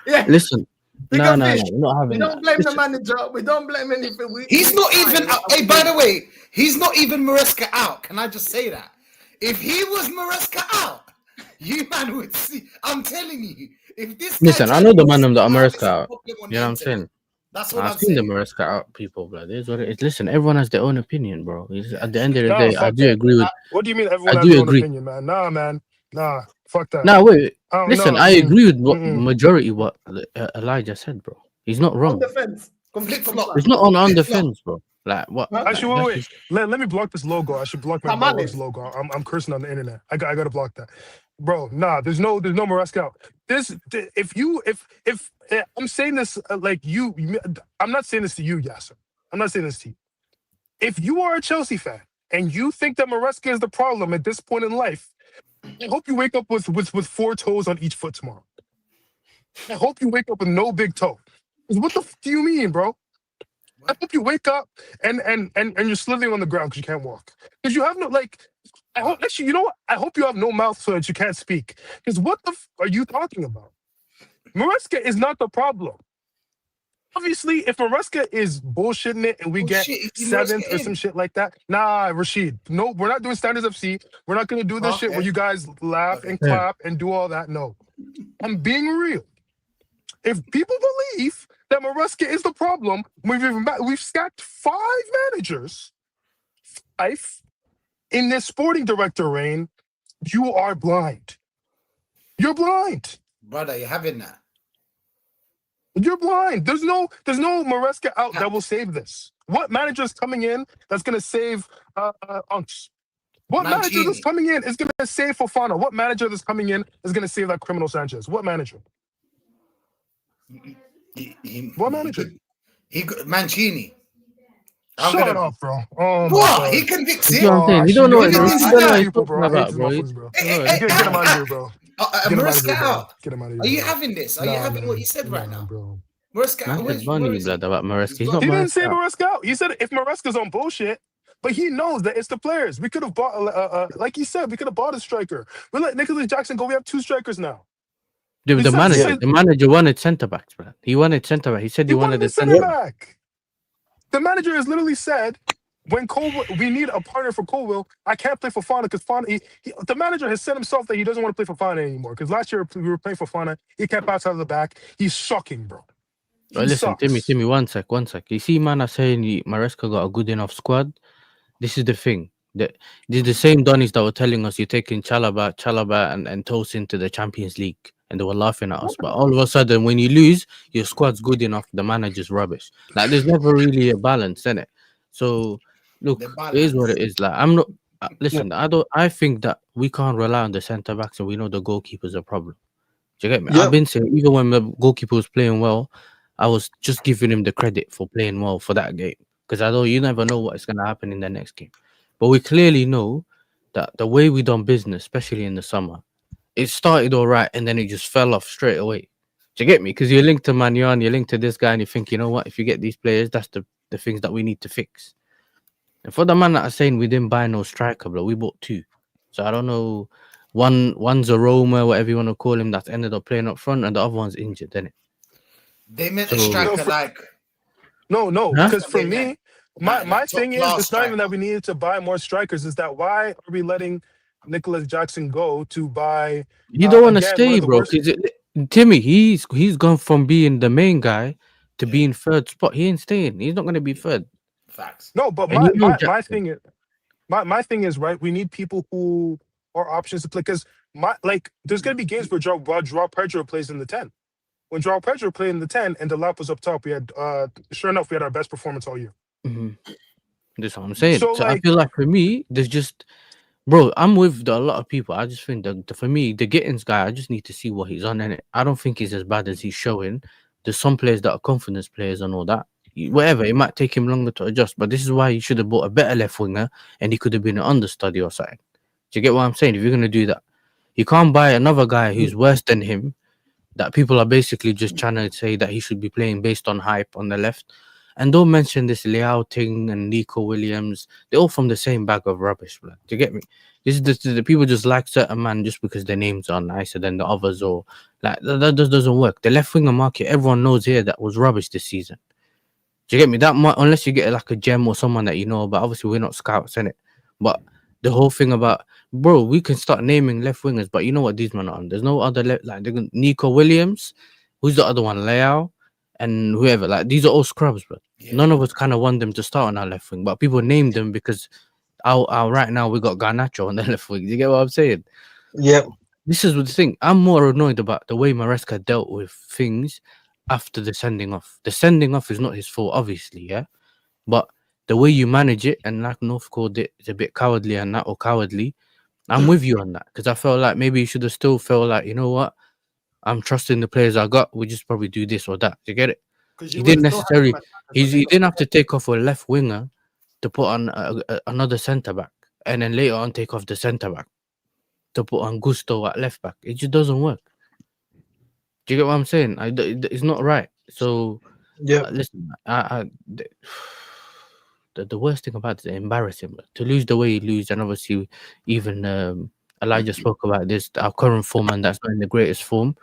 Yeah. Listen, Big no, up no, Fish. no, we're not We having don't that. blame the Listen, manager. We don't blame anything. He's not even. Hey, by the way, way, he's not even Maresca out. Can I just say that? If he was Maresca out, you man would see. I'm telling you, if this guy listen, I turned know the on man this them that are now, there's a Maresca out. problem on You the know what I'm internet. saying? That's what I've I'm seen the saying. Maresca out people, blood. It is what it is. Listen, everyone has their own opinion, bro. At the end of the Nah, day, I fuck do that. agree with. What do you mean I everyone has do their own agree. opinion, man? Nah, man. Nah, fuck that. Now wait. I don't Listen, know. I agree with what Mm-mm. majority what Elijah said, bro. He's not on wrong. the fence. Flip flop. It's not on Flip the flop. fence, bro. Like what? Huh? Actually, Like, that's wait. just, Let me block this logo. I should block my Tamales. Bulldogs logo. I'm cursing on the internet. I gotta block that, bro. Nah, there's no Maresca out. If I'm saying this I'm not saying this to you, Yasser. I'm not saying this to you. If you are a Chelsea fan and you think that Maresca is the problem at this point in life, I hope you wake up with 4 toes on each foot tomorrow. I hope you wake up with no big toe. 'Cause what the do you mean, bro? I hope you wake up and you're slithering on the ground because you can't walk. Because you have no I hope actually, you know what? I hope you have no mouth so that you can't speak. Because what the are you talking about? Maresca is not the problem. Obviously, if Maresca is bullshitting it and we get Bullshit, is he 7th Maresca or in? some shit like that, nah, Rashid. No, we're not doing Standards FC. We're not gonna do this shit where Okay. you guys laugh and Yeah. clap and do all that. No. I'm being real. If people believe that Maresca is the problem, we've stacked 5 managers, 5 in this sporting director reign. You are blind. You're blind. Brother, you're having that. You're blind. There's no Maresca out that will save this. What manager is coming in that's gonna save Unks? What manager that's Mancini. coming in is gonna save Fofana? What manager that's coming in is gonna save that criminal Sanchez? What manager? What manager? Mancini. Shut up, bro. Oh my What? god. He can fix you it. know what I'm saying? You don't know what Look at you this don't know what guy. he's people, talking bro. I hate about, these bro. motherfuckers, bro. Hey, Get him out of here, bro. Get him out of Maresca here, bro. out. Get him out of here. Are you bro. having this? Are you Nah, having man. what you said right Nah, now? bro. Maresca, Man where said funny is he? blood about Maresca. He's gone. not He didn't say Maresca. Maresca out. He said if Maresca's on bullshit, but he knows that it's the players. We could have bought, like he said, we could have bought a striker. We let Nicholas Jackson go. We have 2 strikers now. The Besides, manager wanted centre backs, bro. He wanted centre back. He said he he wanted wanted a a center centre. back. The manager has literally said, when we need a partner for Colwell, I can't play for Fana because Fana. The manager has said himself that he doesn't want to play for Fana anymore. Because last year we were playing for Fana, he kept outside of the back. He's shocking, bro. He Listen, sucks. Timmy, one sec. You see, man, are saying Maresca got a good enough squad. This is the thing. These the same Donnies that were telling us you're taking Chalaba and Tosin to the Champions League, and they were laughing at us. But all of a sudden, when you lose, your squad's good enough, the manager's rubbish. Like there's never really a balance in it. So look, it is what it is. Like I'm not. Listen, I think that we can't rely on the centre backs, and we know the goalkeeper's a problem. Do you get me? Yep. I've been saying even when the goalkeeper was playing well, I was just giving him the credit for playing well for that game because I know you never know what is going to happen in the next game. But we clearly know that the way we done business, especially in the summer, it started all right and then it just fell off straight away. Do you get me? Because you're linked to Magnan, you're linked to this guy, and you think, you know what? If you get these players, that's the things that we need to fix. And for the man that are saying we didn't buy no striker, bro, we bought 2. So I don't know. One's a Roma, whatever you want to call him, that's ended up playing up front, and the other one's injured, isn't it? They meant So- a striker No, like. No, Huh? because for They me, meant- my like thing is, top-class it's not even that striker. we needed to buy more strikers. Is that why are we letting Nicholas Jackson go to buy? You don't want to again, one stay, of the bro. worst- Because Timmy, he's gone from being the main guy to being third spot. He ain't staying. He's not going to be third. Facts. No, but And you know my Jackson. thing is, my thing is right. We need people who are options to play because there's gonna be games where João Pedro plays in the 10. When João Pedro played in the 10 and the lap was up top, we had sure enough we had our best performance all year. That's what I'm saying. So, So I feel like for me, there's just, bro, I'm with a lot of people. I just think that for me, the Gittins guy, I just need to see what he's on in it. I don't think he's as bad as he's showing. There's some players that are confidence players and all that. Whatever, it might take him longer to adjust, but this is why you should have bought a better left winger and he could have been an understudy or something. Do you get what I'm saying? If you're going to do that, you can't buy another guy who's worse than him, that people are basically just trying to say that he should be playing based on hype on the left. And don't mention this Liao Ting and Nico Williams. They're all from the same bag of rubbish, blood. Do you get me? This is the people just like certain man just because their names are nicer than the others, or like that just doesn't work. The left winger market, everyone knows here that was rubbish this season. Do you get me? That unless you get like a gem or someone that you know, but obviously we're not scouts, innit? But the whole thing about bro, we can start naming left wingers, but you know what these men are on? There's no other like Nico Williams, who's the other one? Leao and whoever. Like these are all scrubs, bro. Yeah. None of us kind of want them to start on our left wing, but people named them because our right now we got Garnacho on the left wing. You get what I'm saying? Yep. This is the thing. I'm more annoyed about the way Maresca dealt with things after the sending off. The sending off is not his fault, obviously, yeah. But the way you manage it, and like North called it, it's a bit cowardly and that, or cowardly. I'm with you on that because I felt like maybe you should have still felt like, you know what, I'm trusting the players I got. We just probably do this or that. You get it? He didn't necessarily. He didn't have to take off a left winger to put on another centre back, and then later on take off the centre back to put on Gusto at left back. It just doesn't work. Do you get what I'm saying? It's not right. So Yeah. listen, the worst thing about it is embarrassing. To lose the way you lose, and obviously even Elijah spoke about this, our current form, and that's not in the greatest form.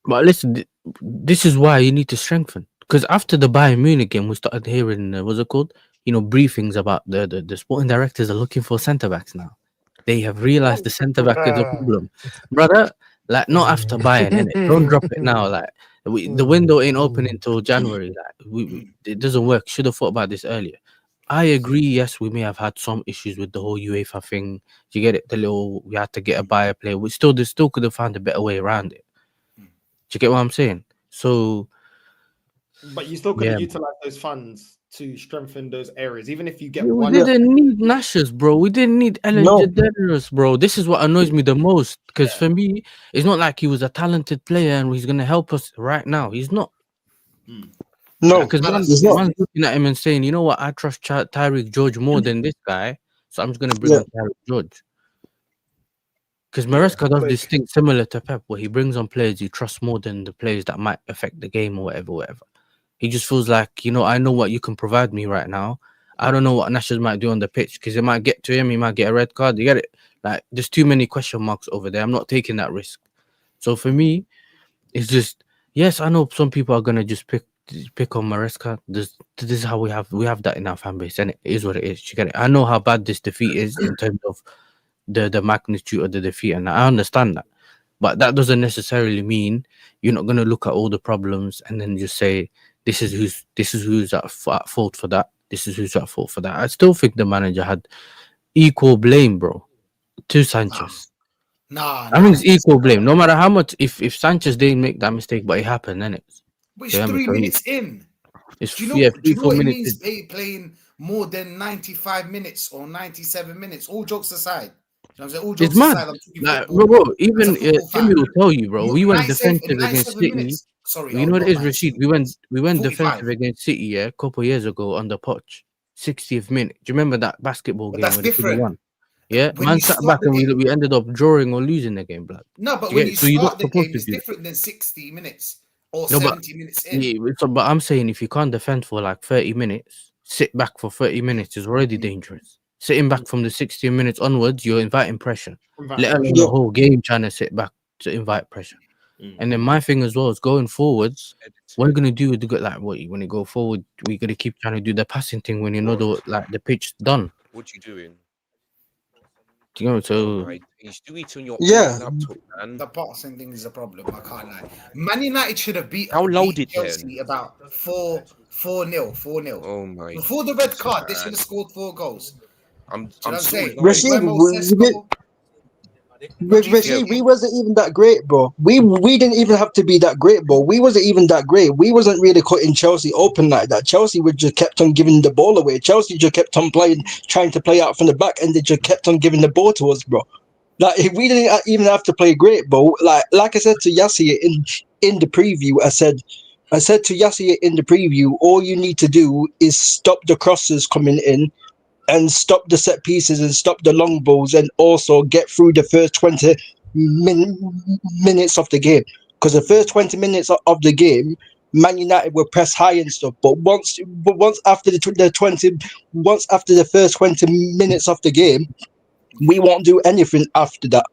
But listen, this is why you need to strengthen. Because after the Bayern Munich game, we started hearing what's it called? You know, briefings about the sporting directors are looking for centre backs now. They have realized the centre back is a problem, brother. Like not after Bayern, innit? Don't drop it now. Like the window ain't open until January. Like it doesn't work. Should have thought about this earlier. I agree. Yes, we may have had some issues with the whole UEFA thing. You get it? The little we had to get a buyer player. We still could have found a better way around it. Do you get what I'm saying? So, but you still could have utilized those funds to strengthen those areas, even if you get we one. didn't need Nashers, bro. We didn't need Ellen DeGeneres, bro. This is what annoys me the most. Because for me, it's not like he was a talented player and he's gonna help us right now. He's not. No, because he's man's not. looking at him and saying, you know what, I trust Tyreek George more than this guy, so I'm just gonna bring on Tyreek George. Because Maresca does this thing similar to Pep, where he brings on players he trusts more than the players that might affect the game or whatever. He just feels like, you know, I know what you can provide me right now. I don't know what Nashers might do on the pitch because it might get to him. He might get a red card. You get it? Like, there's too many question marks over there. I'm not taking that risk. So for me, it's just, yes, I know some people are gonna just pick on Maresca. This is how we have that in our fan base, and it is what it is. You get it? I know how bad this defeat is in terms of the magnitude of the defeat, and I understand that. But that doesn't necessarily mean you're not gonna look at all the problems and then just say this is who's at fault for that. This is who's at fault for that. I still think the manager had equal blame, bro, to Sanchez. I mean, it's equal blame. No matter how much, if Sanchez didn't make that mistake, but it happened, then it's. But it's 3 minutes in. It's do you know what it minutes means playing more than 95 minutes or 97 minutes? All jokes aside. You know what I'm saying? All jokes aside, I'm talking like, bro, even Timmy will tell you, bro. We went defensive against City. Minutes. Sorry, you know what it is, Rashid? We went defensive against City, yeah, a couple of years ago on the pitch. 60th minute. Do you remember that basketball game? That's different. Won? Yeah, man sat back and we ended up drawing or losing the game, blood. No, but when you start the game, it's different than 60 minutes or 70 minutes in. Yeah, but I'm saying if you can't defend for like 30 minutes, sit back for 30 minutes is already dangerous. Sitting back from the 60 minutes onwards, you're inviting pressure. Let alone the whole game trying to sit back to invite pressure. And then my thing as well is going forwards. What are you gonna do with the like when you go forward? We're gonna keep trying to do the passing thing when you know the pitch done. What you doing? You know, so he's doing it on your laptop, man. The passing thing is a problem. I can't lie. Man United should have beat Chelsea about 4-0. 4-0. Oh my! Before the red card, they should have scored 4 goals. I'm saying, Rashid, we wasn't even that great, bro. We didn't even have to be that great, bro. We wasn't even that great. We wasn't really cutting Chelsea open like that. Chelsea would just kept on giving the ball away. Chelsea just kept on trying to play out from the back, and they just kept on giving the ball to us, bro. Like we didn't even have to play great, bro. Like I said to Yassi in the preview, I said to Yassi in the preview, all you need to do is stop the crosses coming in, and stop the set pieces and stop the long balls, and also get through the first 20 minutes of the game. Because the first 20 minutes of the game, Man United were pressed high and stuff. But once after once after the first 20 minutes of the game, we won't do anything after that.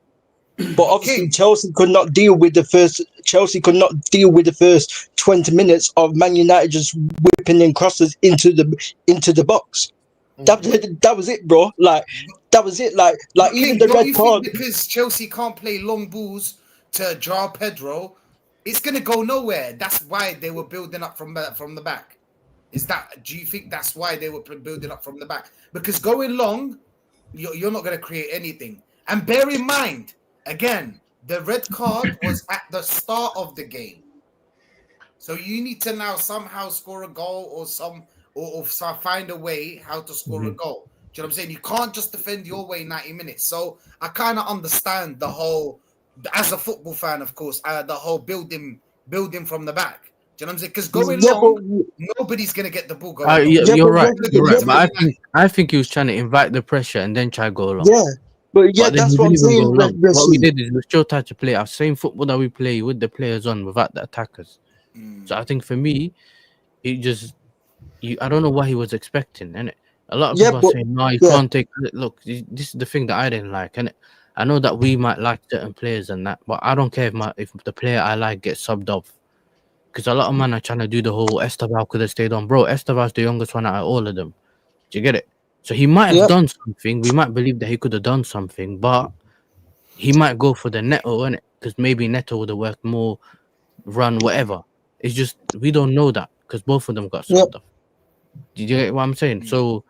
But obviously, Okay. Chelsea could not deal with the first 20 minutes of Man United just whipping in crosses into the box. That was it, bro. Like that was it. Like Okay, even the don't red you card. think because Chelsea can't play long balls to Joao Pedro, it's gonna go nowhere? That's why they were building up from the back. Do you think that's why they were building up from the back? Because going long, you're not gonna create anything. And bear in mind, again, the red card was at the start of the game, so you need to now somehow score a goal or find a way how to score a goal. Do you know what I'm saying? You can't just defend your way 90 minutes. So I kind of understand the whole, as a football fan, of course, the whole building from the back. Do you know what I'm saying? Because going long, nobody's gonna get the ball going long. You're right. But I think he was trying to invite the pressure and then try go long. Yeah, but But then that's he what I'm didn't even saying. go long. What we Rashid. did is we still tried to play our same football that we play with the players on without the attackers. So I think for me, I don't know what he was expecting, and a lot of Yeah, people are but saying, "No, you yeah, can't take." Look, this is the thing that I didn't like, and I know that we might like certain players and that, but I don't care if the player I like gets subbed off, because a lot of men are trying to do the whole Esteval could have stayed on, bro. Esteval's the youngest one out of all of them. Do you get it? So he might have yeah, done something. We might believe that he could have done something, but he might go for the Neto, innit? Because maybe Neto would have worked more, run whatever. It's just we don't know that because both of them got yeah. subbed off. Did you get what I'm saying? So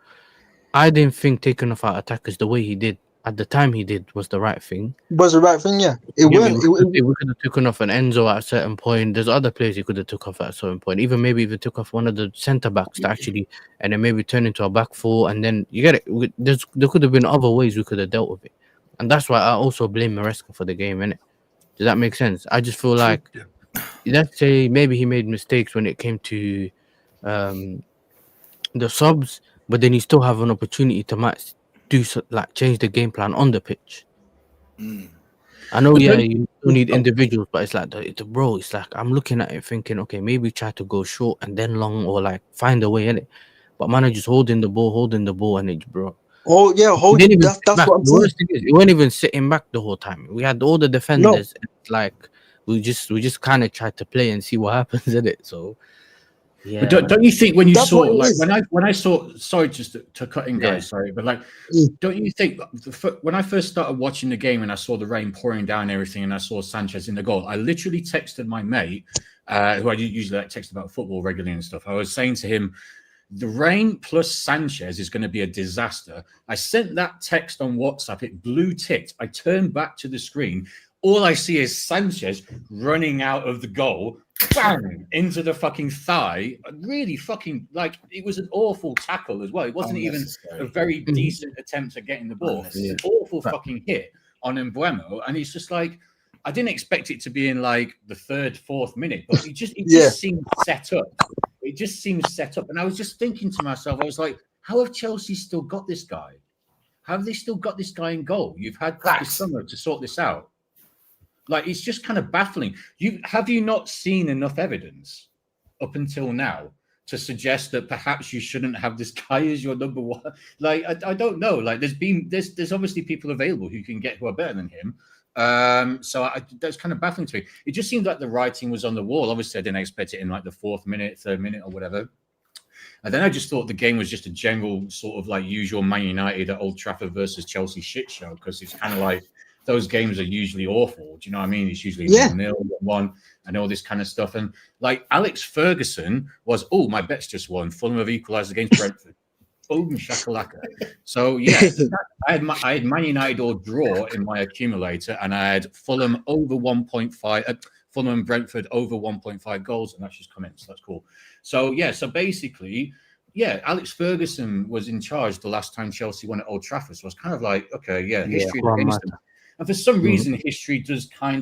I didn't think taking off our attackers the way he did at the time he did was the right thing. Was the right thing. Yeah, it You get me? weren't. We could have taken off an Enzo at a certain point. There's other players he could have took off at a certain point. Even maybe took off one of the centre backs to actually, and then maybe turn into a back four. And then you get it. There could have been other ways we could have dealt with it. And that's why I also blame Maresca for the game, innit? Does that make sense? I just feel like, let's say maybe he made mistakes when it came to the subs, but then you still have an opportunity to change the game plan on the pitch. I know, But yeah, don't- you still need individuals, but it's like bro. It's like I'm looking at it thinking, okay, maybe try to go short and then long, or like find a way in it. But man, are just holding the ball, and it, bro. Oh yeah, He didn't even sit that's back. what I'm The saying. worst thing is, we weren't even sitting back the whole time. We had all the defenders. And like we just kind of tried to play and see what happens in it. So yeah, But don't you think when you That's saw, what it like, is. when I saw, sorry, just to cut in, guys, sorry, but like, don't you think when I first started watching the game and I saw the rain pouring down and everything, and I saw Sanchez in the goal, I literally texted my mate, who I usually like text about football regularly and stuff. I was saying to him, the rain plus Sanchez is going to be a disaster. I sent that text on WhatsApp. It blue ticked. I turned back to the screen. All I see is Sanchez running out of the goal, bang, into the fucking thigh. Really fucking, like, it was an awful tackle as well. It wasn't even a very decent attempt at getting the ball. It's an awful fucking hit on Embuemo. And it's just like, I didn't expect it to be in like the third, fourth minute, but it just seemed set up. It just seemed set up. And I was just thinking to myself, I was like, how have Chelsea still got this guy? How have they still got this guy in goal? You've had the summer to sort this out. Like, it's just kind of baffling. Have you not seen enough evidence up until now to suggest that perhaps you shouldn't have this guy as your number one? Like, I don't know. Like, there's obviously people available who are better than him. So that's kind of baffling to me. It just seemed like the writing was on the wall. Obviously, I didn't expect it in like the fourth minute, third minute, or whatever. And then I just thought the game was just a general sort of like usual Man United at Old Trafford versus Chelsea shit show, because it's kind of like those games are usually awful. Do you know what I mean? It's usually 0-0, 1, and all this kind of stuff. And like Alex Ferguson was, my bet's just won. Fulham have equalised against Brentford. Boom shakalaka. So yeah, I had Man United or draw in my accumulator, and I had Fulham over 1.5. Fulham and Brentford over 1.5 goals, and that's just come in. So that's cool. So yeah, so basically, yeah, Alex Ferguson was in charge the last time Chelsea won at Old Trafford. So I was kind of like, okay, history against them. And for some reason, history does seem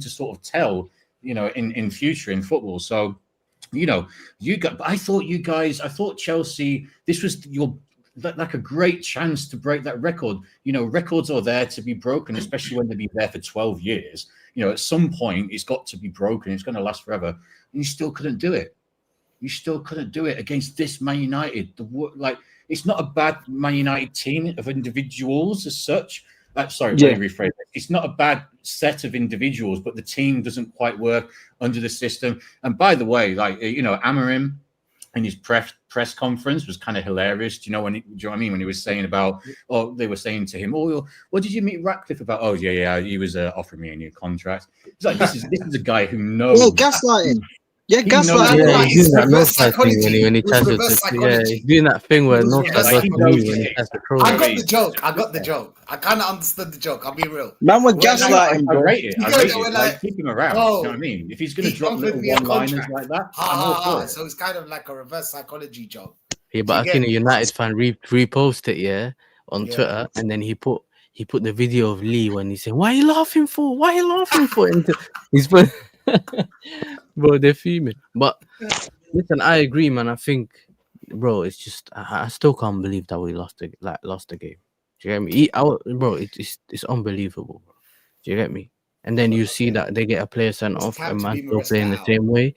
to sort of tell, in future in football. So, I thought Chelsea, this was like a great chance to break that record. Records are there to be broken, especially when they've been there for 12 years. You know, at some point it's got to be broken. It's going to last forever. And you still couldn't do it. You still couldn't do it against this Man United. It's not a bad Man United team of individuals as such. Let me rephrase it. It's not a bad set of individuals, but the team doesn't quite work under the system. And by the way, Amarim in his press conference was kind of hilarious. Do you know what I mean? When he was saying about, they were saying to him, what did you meet Ratcliffe about? Oh, yeah, he was offering me a new contract. It's like, this is a guy who knows. Yeah, gaslighting. Yeah, gaslighting. Yeah, he's doing that Northside thing when he tries to. He's doing that thing where Northside does to me when he tries to troll. I got the joke. I kind of understood the joke. I'll be real. Man, we're gaslighting, bro. I rate it. Keep him around. You know what I mean? If he's going to drop little one-liners like that, so it's kind of like a reverse psychology joke. Yeah, but I think a United fan reposted it, on Twitter, and then he put the video of Lee when he said, "Why are you laughing for? Why are you laughing for?" And he's put. Bro, they're fuming. But listen, I agree, man. I think, bro, it's just I still can't believe that we lost the game. Do you get me? It's unbelievable, bro. Do you get me? And then you see that they get a player sent off, and man still playing the same way.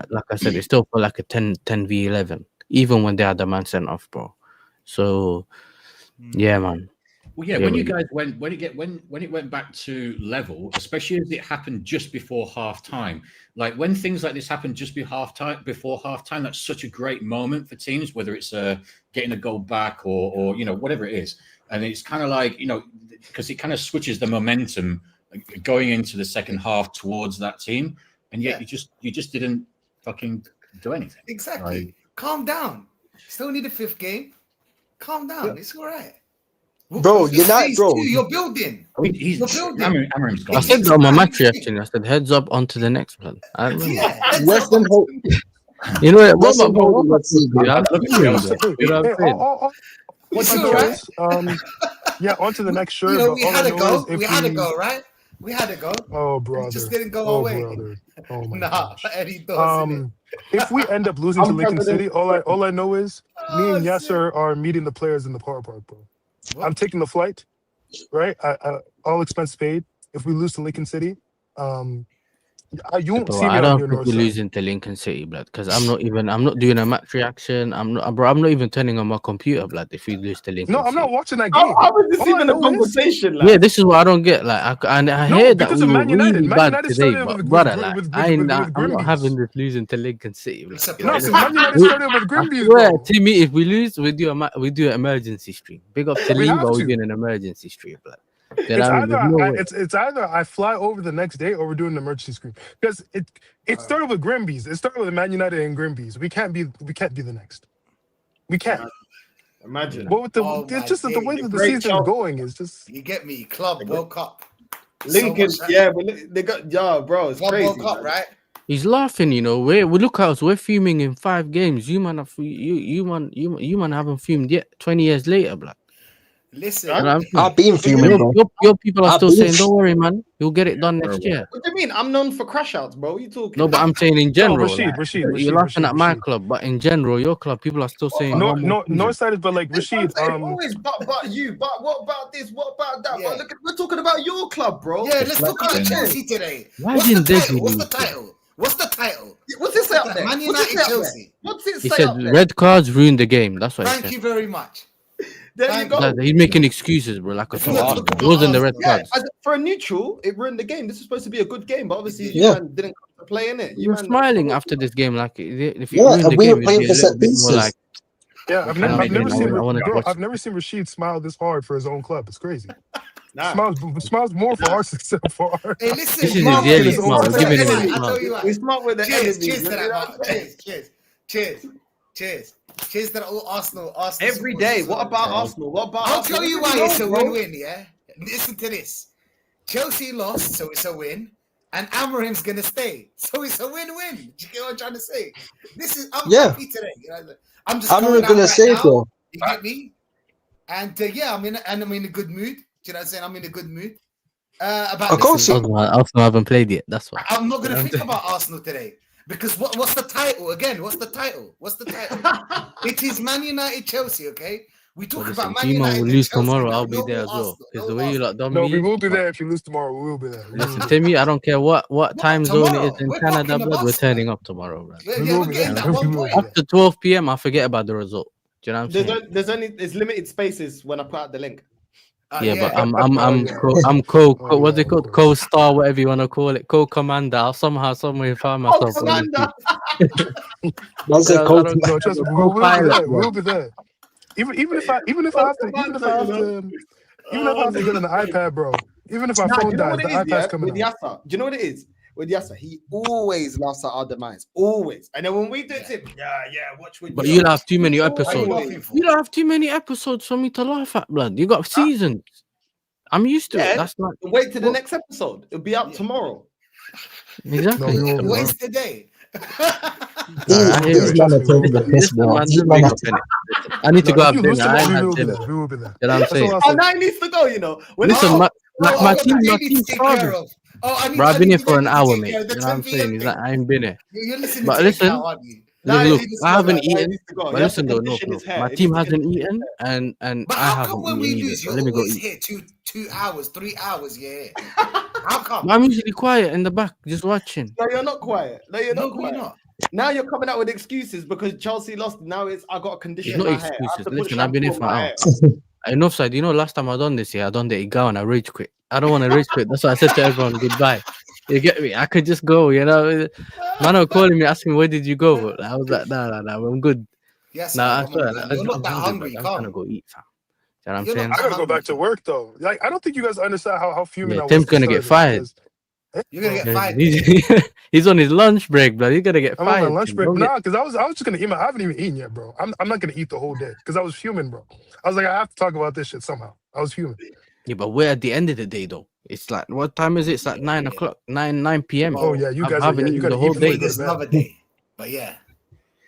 Like I said, they still feel like a 10v11, even when they had the man sent off, bro. So, yeah, man. Well, yeah, when you guys when it went back to level, especially as it happened just before half time, like when things like this happen just before half time, that's such a great moment for teams, whether it's getting a goal back or whatever it is. And it's kind of like, because it kind of switches the momentum going into the second half towards that team. And yet you just didn't fucking do anything. Exactly. Calm down. Still need a fifth game. Calm down. Yeah. It's all right. Bro, you're not, bro. You're building. I mean, you're building. Amarim's I said that on my match reaction. I said, heads up onto the next one. I don't know. Western Hope. You know what? Western Hope. What's the yeah, on to the next shirt. We had to go. We had to go, right? We had to go. Oh, brother. It just didn't go away. Oh, my gosh. Eddie does, if we end up losing to Lincoln City, all I know is me and Yasser are meeting the players in the power park, bro. What? I'm taking the flight, right? All expense paid. If we lose to Lincoln City, you won't see me. I don't think we're losing to Lincoln City, blood, because I'm not doing a match reaction. I'm not even turning on my computer, blood. If we lose to Lincoln City. I'm not watching that game. How is this even a conversation? Yeah, this is what I don't get. Like, I hear that we were really bad today, but brother, I'm not having this losing to Lincoln City. No, because Man United started with Grimby. Timmy, if we lose, we do an emergency stream. Big up to Lee, but we're doing an emergency stream, blood. It's either I fly over the next day or we're doing an emergency screen, because it started with Grimby's. It started with Man United and Grimby's. We can't be the next. We can't. Imagine. But with the way that the season's going is just, you get me. Club World Cup. Lincoln, but they got bro. It's Club crazy. World Cup, right? He's laughing, we look at us. We're fuming in 5 games. You man haven't fumed yet. 20 years later, blood. Listen, I've been fuming, bro. Your people are still saying, "Don't worry, man. You'll get it done next year." What do you mean? I'm known for crash outs, bro. What you talking? No, but I'm saying in general. Rashid, you're laughing at my club, but in general, your club, people are still saying, "No, Northside is." But like Rashid, always but you. But what about this? What about that? Yeah. But we're talking about your club, bro. Yeah, let's talk about Chelsea today. What's the title? What's it say up there? Man United Chelsea. What's it say? He said red cards ruined the game. That's what. Thank you very much. There you go. He's making excuses, bro. Like it wasn't the red cards. For a neutral, it ruined the game. This is supposed to be a good game, but obviously you man didn't come to play in it. You're smiling after this game, like if you ruined the game, it'd be a little bit more like. Yeah, I've never seen Rashid smile this hard for his own club. It's crazy. Smiles more for our success. Hey, listen, this is his yearly smile. We're giving him a smile. We smart with the Cheers. Cheers to all Arsenal. Every day. What about Arsenal? I'll tell you why it's a win-win, yeah? Listen to this. Chelsea lost, so it's a win. And Amarim's going to stay. So it's a win-win. Do you get what I'm trying to say? I'm happy today. I'm just going to say, bro. You get me? And I'm in a good mood. Do you know what I'm saying? I'm in a good mood. Of course. Arsenal haven't played yet. That's why. I'm not going to think about Arsenal today. Because what's the title? Again, what's the title? It is Man United Chelsea, okay? We So talk listen, about if Man you man United will and lose Chelsea tomorrow, now. I'll be No there more as well. Arsenal. Because No the way you Arsenal. lot done No, we me. will be there if you lose tomorrow. We will be there. We will Listen, be there. Timmy, I don't care what time zone it is Tomorrow in we're Canada, parking the blood. We're bus, turning man. up tomorrow, blood. We Yeah, will we're be getting there. that We 1 will be point. there. After 12 p.m., I forget about the result. Do you know what I'm saying? There's limited spaces when I put out the link. Yeah, but Yeah. I'm yeah. what's it Of called? course. Co-star, whatever you want to call it, co-commander. I'll somehow, somewhere find Oh, myself on the Commander. team. That's You a know, I coach. don't No, trust me, we will be co-pilot, there. We bro. will be there. Even if I Oh, have to Commander, you know. get an iPad, bro. Even if my Nah, do phone you know dies, what the it is? Yeah, iPad's coming with out. Yasser. Do you know what it is? With Yasser, he always laughs at our demise. Always. And then when we do it, to him, watch with But you. you'll have too many What are you episodes. laughing for? You don't have too many episodes for me to laugh at, blood. You got seasons. I'm used to it. Yeah, That's like wait till the what? next episode. It'll be out Yeah. tomorrow. Exactly. No, we will be What there. is today? Nah, I hear These it. men Trust are me, we will taking be the there. piss, Listen, bro. man, These just men big are up, innit? Listen, I need to No, go if have you lose dinner. I tomorrow, ain't we had will be dinner. there. We will be there. You know what I'm That's saying? all I Oh, said. now he needs to go, you know. When Listen, I- my I team's need to take care starving. of. Oh, I need. Bro, I've I been need here to for an take hour, care mate. of the You know what 10 I'm saying? p.m. He's like, thing. I ain't been here. You're listening But to the cow, listen, aren't you? now look, he needs to I go, haven't guys. Now he eaten. needs to go. But He has to listen, though, no, condition his hair. my He team needs to hasn't condition his eaten, hair. and But I how haven't come when eaten we either. lose, So you're let me go always eat. here 2 hours, 3 hours? Yeah. How come? But I'm usually quiet in the back, just watching. No, you're not quiet. No, you're No, not we're quiet. not. Now you're coming out with excuses because Chelsea lost. Now it's I got to It's condition not my hair. I excuses. have to put Listen, I've been shampoo here on for an my hour. hair. Enough said, last time I done this, I done the Igao and I rage quit. I don't want to rage quit. That's why I said to everyone, goodbye. You get me? I could just go, Man are calling me, asking me, where did you go? I was like, nah, I'm good. Yes, Nah, I come swear, on, man. You're not I'm that hungry, hungry. but I'm trying to Come. go eat, fam. You know what I'm You're not saying? I that gotta go hungry. back to work though. Like, I don't think you guys understand how fuming Yeah, I was Tim's to gonna start get this fired. because You're gonna get Yeah, fired today. he's on his lunch break, bro. He's gonna get I'm on my fired. lunch Tim. break. Don't get- Nah, because I was just gonna eat. I haven't even eaten yet, bro. I'm not gonna eat the whole day because I was fuming, bro. I was like, I have to talk about this shit somehow. I was fuming. Yeah, but we're at the end of the day, though. It's like, what time is it? It's like 9 o'clock, 9 p.m. Oh yeah, you I guys haven't you eaten gotta the eat whole before day. you go There's to bed. another day. But yeah.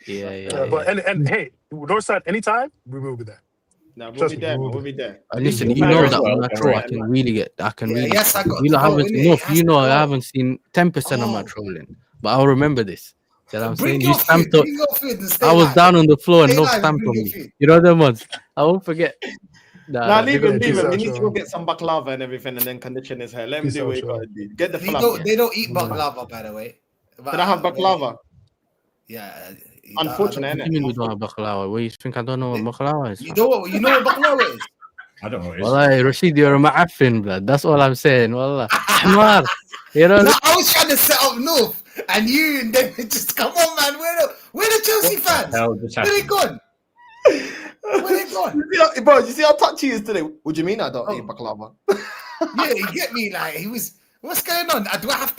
Yeah. But and hey, Northside, anytime we will be there. No, we'll Trust be me, there, we man. will We'll be be there. Listen, We'll you be know there as that well, on my don't troll, worry. I can really get. Yeah, yes, I got You to know, go, haven't innit? no, It has you to know, I go. haven't seen 10% of my Oh. trolling, but I'll remember this. You know what I'm Bring saying? your You food. stamped Bring up. your food and stay I was live. down on the floor and Stay no live and stamp bring on your me. food. You know them ones. I won't forget. Nah, leave they're him, gonna leave do him. out, He needs to go Sean. get some baklava and everything and then condition his hair. Let him Peace do out, what he Sean. got to do. Get the They falafel. they don't eat Yeah. baklava, by the way. But, Can I have baklava? Yeah. Unfortunate, What do innit? you mean we don't have baklava? What, you think I don't know what baklava is? You know what baklava is? I don't know what it is. Wallahi, Rashid, you're a ma'affin, blood. That's all I'm saying. Wallah. Ahmar. You know, No, I was trying to set up North, and you and them just come on, man. Where the Chelsea fans? Hell, just Where they happened. gone? Where they gone? Bro, you see how touchy he is today? What do you mean I don't Oh. eat baklava? Yeah, you get me. Like he was. What's going on? Do I have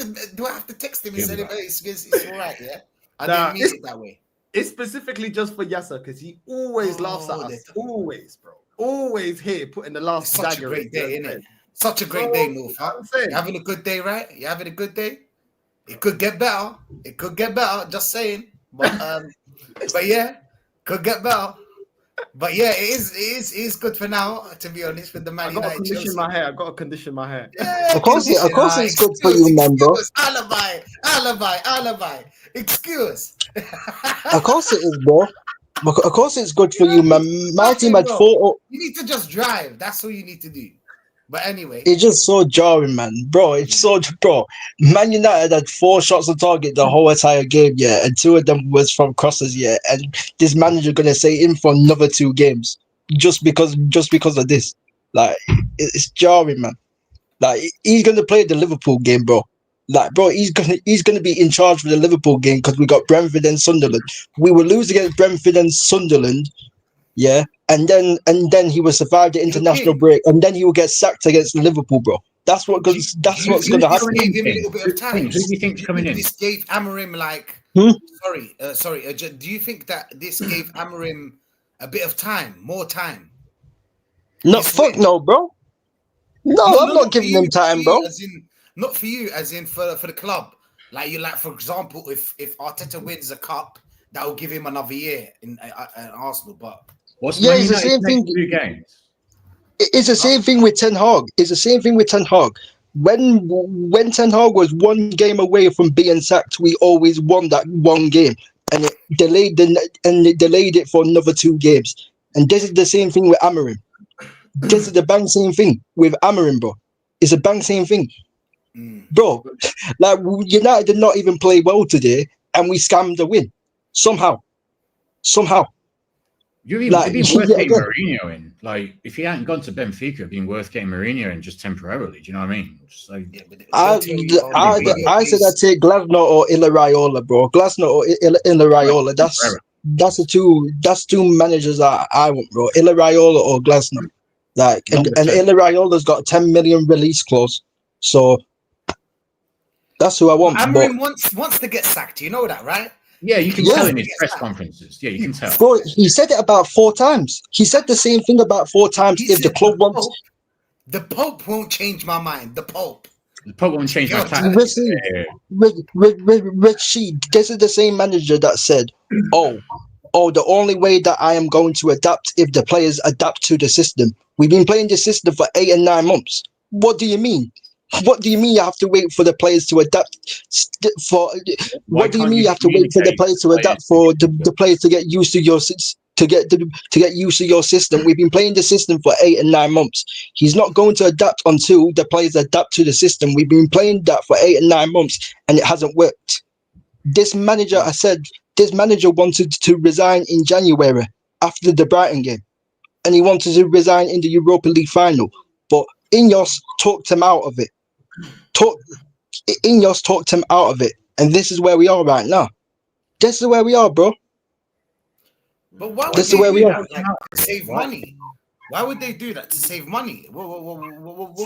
to text him and Yeah, say right. it's all right? Yeah, I Nah, didn't mean it that way. It's specifically just for Yasser because he always laughs at Oh, us. Always, bro. Always here putting the last It's such a dagger great in day, your isn't it? head. Such a great Bro, day, North. Huh? I'm saying. You having a good day, right? You having a good day? It could get better. It could get better. Just saying. But yeah, could get better. But yeah, it is good for now. To be honest, with the Man I gotta United condition Chelsea. my hair. I gotta condition my hair. Yeah, Of course it's good for you, man, bro. Alibi. Excuse. Of course it is, bro. Of course it's good for you, man. My team had Bro. 4. You need to just drive. That's all you need to do. But anyway, It's just so jarring, man, bro. It's so, bro. Man United had 4 shots on target the whole entire game, yeah, and 2 of them was from crosses, yeah. And this manager gonna say in for another 2 games just because of this. Like, it's jarring, man. Like, he's gonna play the Liverpool game, bro. Like, bro, he's gonna be in charge for the Liverpool game because we got Brentford and Sunderland. We will lose against Brentford and Sunderland, yeah, and then he will survive the international break, and then he will get sacked against Liverpool, bro. That's what's gonna happen. Gave him a little bit of time. Who do you think's coming in? This gave Amarim like. Hmm? Sorry. Do you think that this gave Amarim a bit of time, more time? No, This fuck win? no, bro. No, I'm not giving for him you, time, bro. Not for you, as in for the club. Like for example, if Arteta wins a cup, that will give him another year in Arsenal. But What's Yeah, Man it's the United's same next thing. 2 games? It's the same thing with Ten Hag. It's the same thing with Ten Hag. When Ten Hag was 1 game away from being sacked, we always won that 1 game, and it delayed it for another 2 games. And this is the same thing with Amarim. This is the bang same thing with Amarim, bro. It's a bang same thing. Bro, like United did not even play well today, and we scammed the win. Somehow. It'd Like, been worth yeah, getting again. Mourinho in. Like, if he hadn't gone to Benfica, it'd been worth getting Mourinho in just temporarily. Do you know what I mean? Just like, I said I'd take Glasner or Ilaraiola, bro. Glasner or Ilaraiola. That's two managers I want, bro. Ilaraiola or Glasner. Like, and Ilaraiola got a 10 million release clause, so that's who I want. Amarim wants to get sacked. You know that, right? yeah, you can tell in his press conferences. Yeah, you can tell. Bro, he said it about 4 times. He said the same thing about 4 times. He If the said club wants, the Pope won't change my mind. The Pope. The Pope won't change my tactics. Rashid, this is the same manager that said, "Oh, the only way that I am going to adapt if the players adapt to the system." We've been playing this system for 8 and 9 months. What do you mean? What do you mean you have to wait for the players to adapt? What do you mean you have to wait for the players to adapt for the players to get used to your to get used to your system? We've been playing the system for 8 and 9 months. He's not going to adapt until the players adapt to the system. We've been playing that for 8 and 9 months, and it hasn't worked. This manager wanted to resign in January after the Brighton game, and he wanted to resign in the Europa League final. But Ineos talked him out of it. Ineos talked him out of it, and this is where we are right now. This is where we are, bro. But why would This is they where we do are. that, like, to save money? Why would they do that to save money? What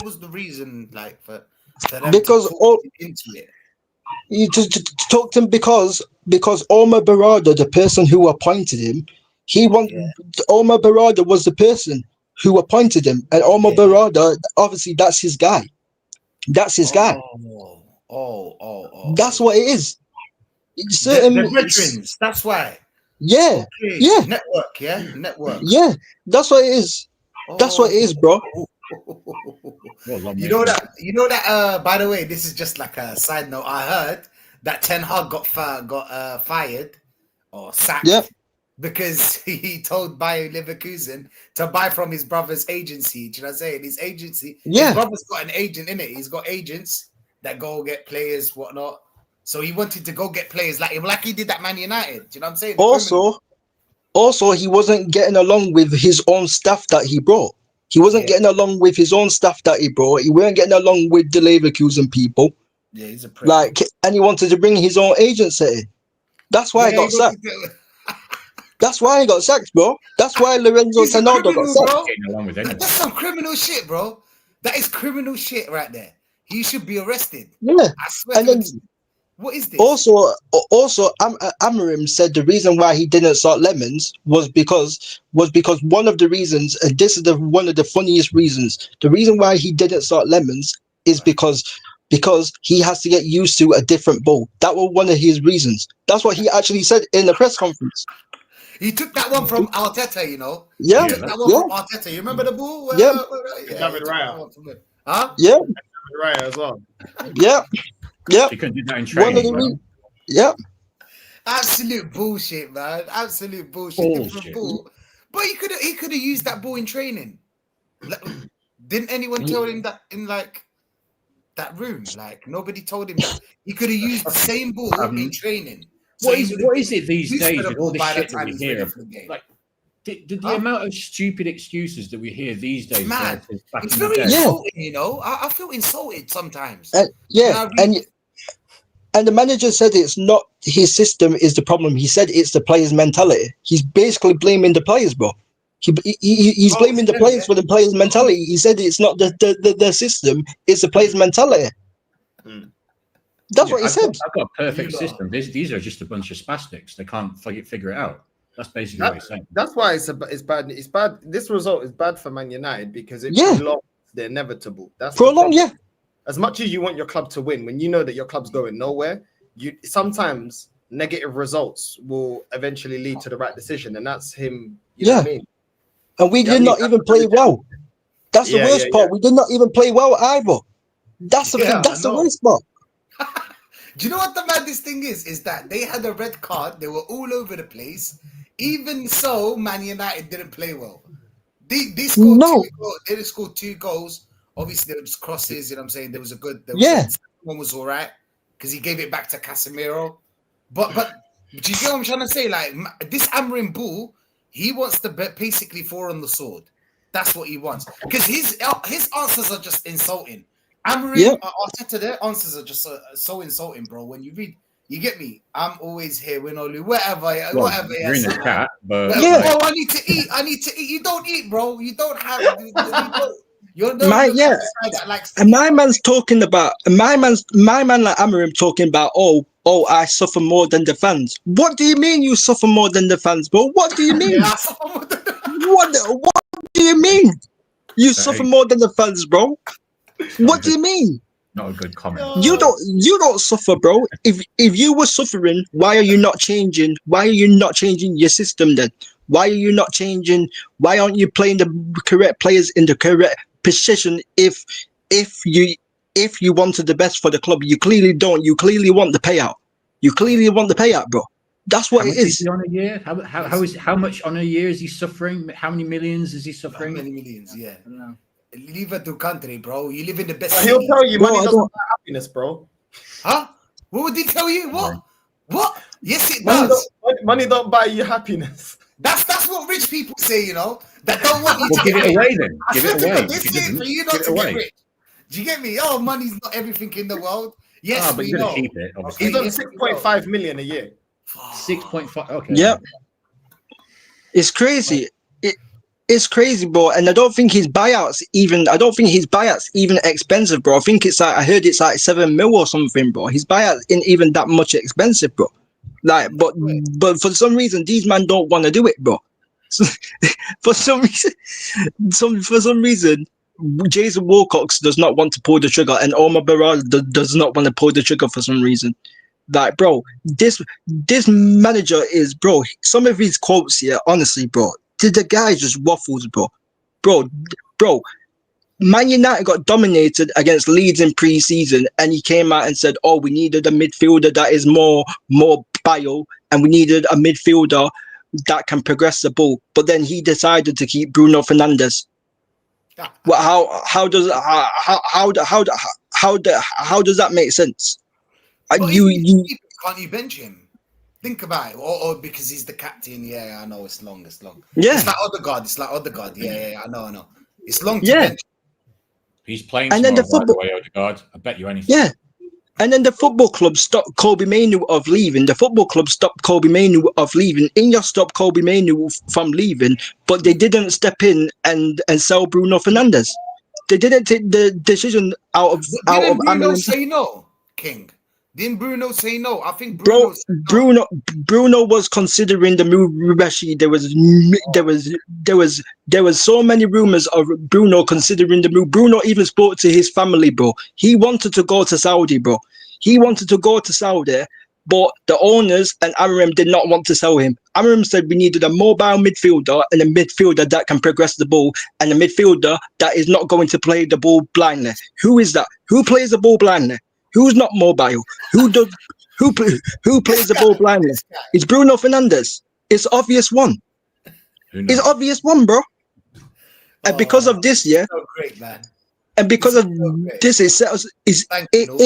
was the reason, like, for them Because to talk into it? You to talk to him because Omar Barada, the person who appointed him, Omar Barada was the person who appointed him, and Omar Barada, obviously, that's his guy. That's his guy. That's what it is. The veterans. That's why. Yeah, Okay. yeah, Network. yeah. That's what it is. That's what it is, bro. You know that. By the way, this is just like a side note. I heard that Ten Hag got fired or sacked because he told Bayer Leverkusen to buy from his brother's agency. Do you know what I'm saying? His agency. His brother's got an agent in it. He's got agents that go get players, whatnot. So he wanted to go get players like him, like he did at Man United. Do you know what I'm saying? Also, he wasn't getting along with his own staff that he brought. He wasn't getting along with his own staff that he brought. He weren't getting along with the Leverkusen people. Yeah, he's a prick. Like, and he wanted to bring his own agents in. That's why he got sacked. That's why he got sacked, bro. That's why Lorenzo Tenodo got sacked. That's some criminal shit, bro. That is criminal shit right there. He should be arrested. Yeah. I swear. And then, what is this? Also, Amarim said the reason why he didn't start Lemons was because one of the reasons, and this is one of the funniest reasons, the reason why he didn't start Lemons is because he has to get used to a different ball. That was one of his reasons. That's what he actually said in the press conference. He took that one from Arteta, you know. Yeah, he took that one from Arteta. You remember the ball? David Raya. Huh? Yeah. David Raya as well. Yeah. Yeah. You couldn't do that in training. Yeah. Absolute bullshit, man. Absolute bullshit. But he could have used that ball in training. Like, didn't anyone tell him that in like that room? Like nobody told him that he could have used the same ball in training. So what is it these days with all the shit that we hear? Like the amount of stupid excuses that we hear these days. Mad. It's very insulting, you know. I feel insulted sometimes. And the manager said it's not his system is the problem. He said it's the players' mentality. He's basically blaming the players, bro. He's blaming the players for the players' mentality. He said it's not the system, it's the players' mentality. That's what he said. I've got a perfect system. These are just a bunch of spastics. They can't figure it out. That's basically what he's saying. That's why it's bad. It's bad. This result is bad for Man United because it prolongs the inevitable. That's prolonged, yeah. As much as you want your club to win, when you know that your club's going nowhere, you sometimes negative results will eventually lead to the right decision, and that's him. You know what I mean? And we did not even play well. That's the worst part. We did not even play well either. That's the worst part. Do you know what the maddest thing is? Is that they had a red card. They were all over the place. even so, Man United didn't play well. They scored No. they just scored 2 goals. Obviously, there was crosses. You know what I'm saying? There was a good. Yeah. One was all right because he gave it back to Casemiro. But do you get what I'm trying to say? Like this Amarim Bull, he wants to basically fall on the sword. That's what he wants because his answers are just insulting. Amarim, Arteta, their answers are just so insulting, bro. When you read, you get me. I'm always here, win or lose, whatever. You're in the chat, but Oh, I need to eat. You don't eat, bro. You don't have. You're no. And my man's talking about my man like Amarim talking about I suffer more than the fans. What do you mean you suffer more than the fans, bro? What do you mean? I suffer more than what do you mean? You suffer more than the fans, bro? What do you mean? Not a good comment. You don't suffer, bro. If you were suffering, why are you not changing? Why are you not changing your system then? Why are you not changing? Why aren't you playing the correct players in the correct position? If you wanted the best for the club, you clearly don't. You clearly want the payout. You clearly want the payout, bro. That's what it is. Is he on a year? How much on a year is he suffering? How many millions is he suffering? How many millions? Yeah. I don't know. Leave it to country, bro. You live in the best. He'll tell you money doesn't buy happiness, bro. Huh? What would he tell you? What? What? Yes, it does. Money don't buy you happiness. That's what rich people say, you know. That don't want you to give it away then. Give it away. This is for you not to get rich. Do you get me? Oh, money's not everything in the world. Yes, but we you're know. gonna keep it. Obviously. He's on 6.5 million a year. 6.5. Okay. Yep. It's crazy. It's crazy, bro. And I don't think his buyouts even expensive, bro. I think I heard it's like 7 mil or something, bro. His buyout isn't even that much expensive, bro. Like, but for some reason, these men don't want to do it, bro. So, for some reason, Jason Wilcox does not want to pull the trigger, and Omar Barral does not want to pull the trigger for some reason. Like, bro, this manager is, bro. Some of his quotes here, honestly, bro. The guy just waffles, bro. Man United got dominated against Leeds in pre-season, and he came out and said, "Oh, we needed a midfielder that is more bio, and we needed a midfielder that can progress the ball." But then he decided to keep Bruno Fernandes. Well, how does that make sense? Can't you bench him? Think about it, or because he's the captain. Yeah, I know it's long. Yeah, it's like Odegaard. Yeah, I know. It's long. Yeah, he's playing. And then the football. By the way, Odegaard. I bet you anything. Yeah, and then the football club stopped Kobe Mainoo of leaving. Ineos stopped Kobe Mainoo from leaving, but they didn't step in and sell Bruno Fernandes. They didn't take the decision out of Bruno say no, King. Didn't Bruno say no? I think Bruno was considering the move. Rubeshi. There was so many rumors of Bruno considering the move. Bruno even spoke to his family, bro. He wanted to go to Saudi, bro. But the owners and Amarim did not want to sell him. Amarim said we needed a mobile midfielder and a midfielder that can progress the ball, and a midfielder that is not going to play the ball blindly. Who is that? Who plays the ball blindly? Who's not mobile? Who plays the ball blindly? It's Bruno Fernandes. It's obvious one. It's obvious one, bro. And because of this, yeah. So great, man. And because of this, it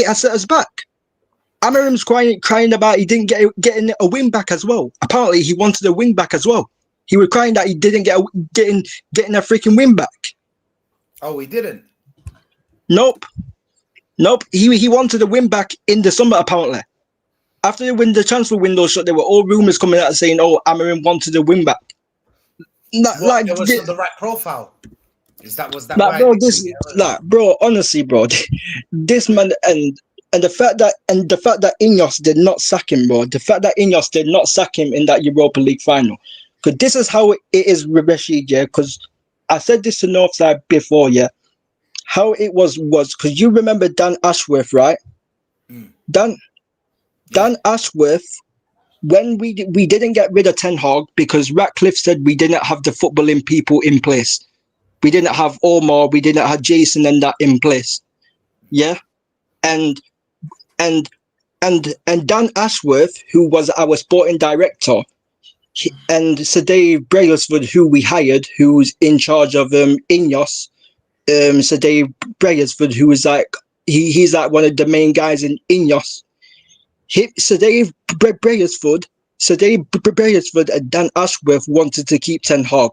has set us back. Amarim's crying about he didn't getting a wing back as well. Apparently, he wanted a wing back as well. He was crying that he didn't getting a freaking wing back. Oh, he didn't. Nope. He wanted a win back in the summer, apparently. After when the transfer window shut, there were all rumors coming out saying, "Oh, Amarim wanted a win back." Was the right profile? Was that right? Bro, honestly, bro, this man and the fact that Ineos did not sack him, bro. The fact that Ineos did not sack him in that Europa League final, because this is how it is with Rashid, yeah. Because I said this to Northside before, yeah. How it was because you remember Dan Ashworth, right? Dan Ashworth, when we didn't get rid of Ten Hag because Ratcliffe said we didn't have the footballing people in place. We didn't have Omar, we didn't have Jason and that in place. Yeah. And Dan Ashworth, who was our sporting director, And Sir Dave Brailsford, who we hired, who's in charge of Ineos, Sir Dave Brailsford, who is like he's like one of the main guys in Ineos. Sir Dave Brailsford and Dan Ashworth wanted to keep Ten Hag,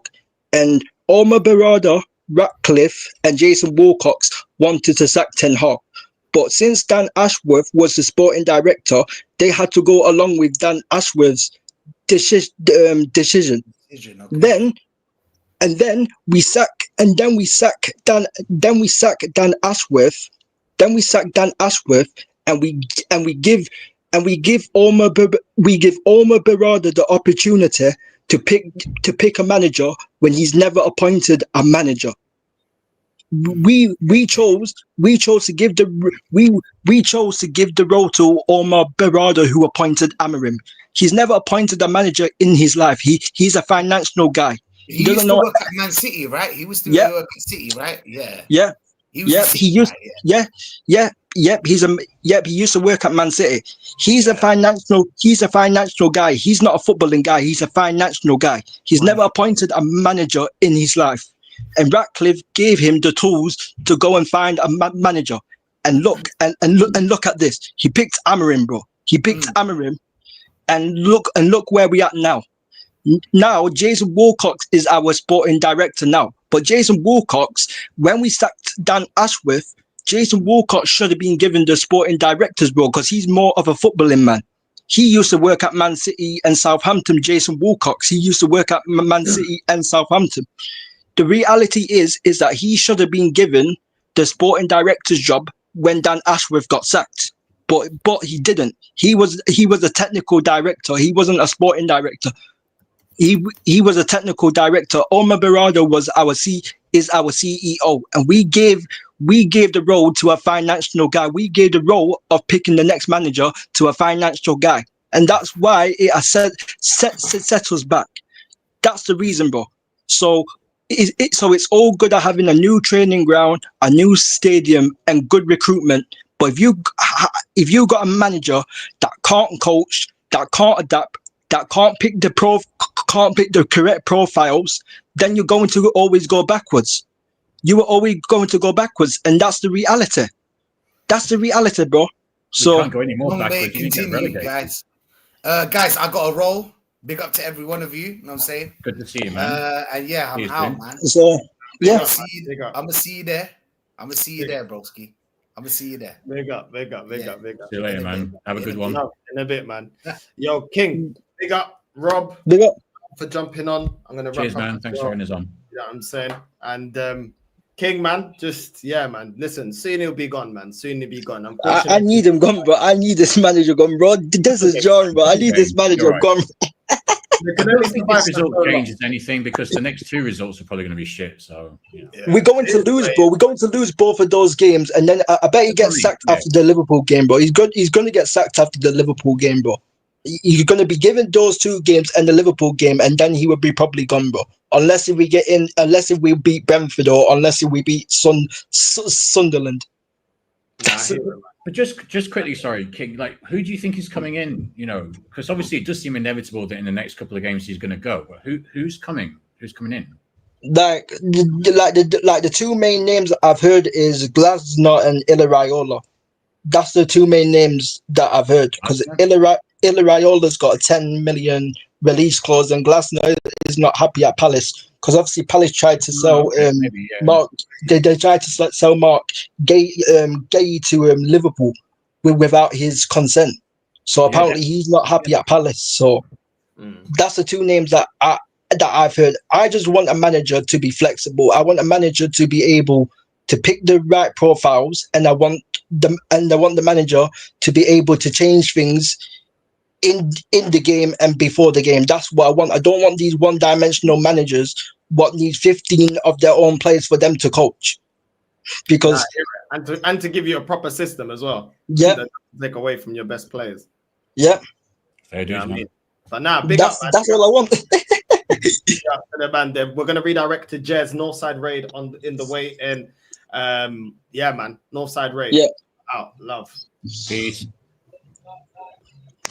and Omar Barada, Ratcliffe, and Jason Wilcox wanted to sack Ten Hag. But since Dan Ashworth was the sporting director, they had to go along with Dan Ashworth's decision. Okay. Then we sack Dan Ashworth. Then we sack Dan Ashworth, and we give Omar Barada the opportunity to pick a manager when he's never appointed a manager. We chose to give the role to Omar Barada, who appointed Amarim. He's never appointed a manager in his life. He's a financial guy. He used to work at Man City, right? He was doing work at City, right? Yeah. Yeah. He was He used to work at Man City. He's a financial guy. He's not a footballing guy. He's a financial guy. He's never appointed a manager in his life. And Ratcliffe gave him the tools to go and find a manager. And look at this. He picked Amarim, bro. He picked Amarim, and look where we at now. Now Jason Wilcox is our sporting director now. But Jason Wilcox, when we sacked Dan Ashworth, Jason Wilcox should have been given the sporting director's role because he's more of a footballing man. He used to work at Man City and Southampton. Jason Wilcox. He used to work at Man City and Southampton. The reality is that he should have been given the sporting director's job when Dan Ashworth got sacked, but he didn't. He was a technical director. He wasn't a sporting director. He was a technical director. Omar Barada is our CEO, and we gave the role to a financial guy. We gave the role of picking the next manager to a financial guy, and that's why it has set us back. That's the reason, bro. So it's all good at having a new training ground, a new stadium, and good recruitment. But if you got a manager that can't coach, that can't adapt, that can't pick the correct profiles, then you're going to always go backwards. You are always going to go backwards, and that's the reality. That's the reality, bro. So can't go any more backwards. Continue, guys. Guys, I got a roll. Big up to every one of you. You know what I'm saying? Good to see you, man. And yeah, I'm out, man. So yeah, I'm gonna see you there. I'm gonna see you there, broski. I'm gonna see you there. Big up. See you later, man. Have a good one. In a bit, man. Yo, King, big up. Rob, big up for jumping on. I'm gonna cheers, wrap man. up Thanks for having us on. You know what I'm saying? And King, man, man. Listen, soon he'll be gone, man. Soon he'll be gone. I need him gone, bro. I need this manager gone, bro. This is John, bro. I need this manager gone. I don't think this result changes anything because the next two results are probably going to be shit. So we're going to lose, bro. We're going to lose both of those games, and then I bet he gets sacked after the Liverpool game, bro. He's going to get sacked after the Liverpool game, bro. He's going to be given those two games and the Liverpool game, and then he would be probably gone, bro. Unless if we beat Brentford or unless if we beat Sunderland. But just quickly, sorry, King. Like, who do you think is coming in? You know, because obviously it does seem inevitable that in the next couple of games he's going to go. But who's coming? Who's coming in? Like the two main names I've heard is Glasner and Ilaraiola. That's the two main names that I've heard because Ilaraiola got a 10 million release clause and Glasner is not happy at Palace because obviously Palace tried to sell Mark. They tried to sell Mark Gay to Liverpool without his consent. So apparently he's not happy at Palace. So that's the two names that I've heard. I just want a manager to be flexible. I want a manager to be able to pick the right profiles, and I want the manager to be able to change things in the game and before the game. That's what I want. I don't want these one-dimensional managers what need 15 of their own players for them to coach. Because and to give you a proper system as well. Yeah. Take away from your best players. Yeah. Fair dues, man. But now, that's all I want. We're gonna redirect to Jez Northside Raid in the way in. Yeah, man. Northside Raid. Yeah. Out. Love. Peace.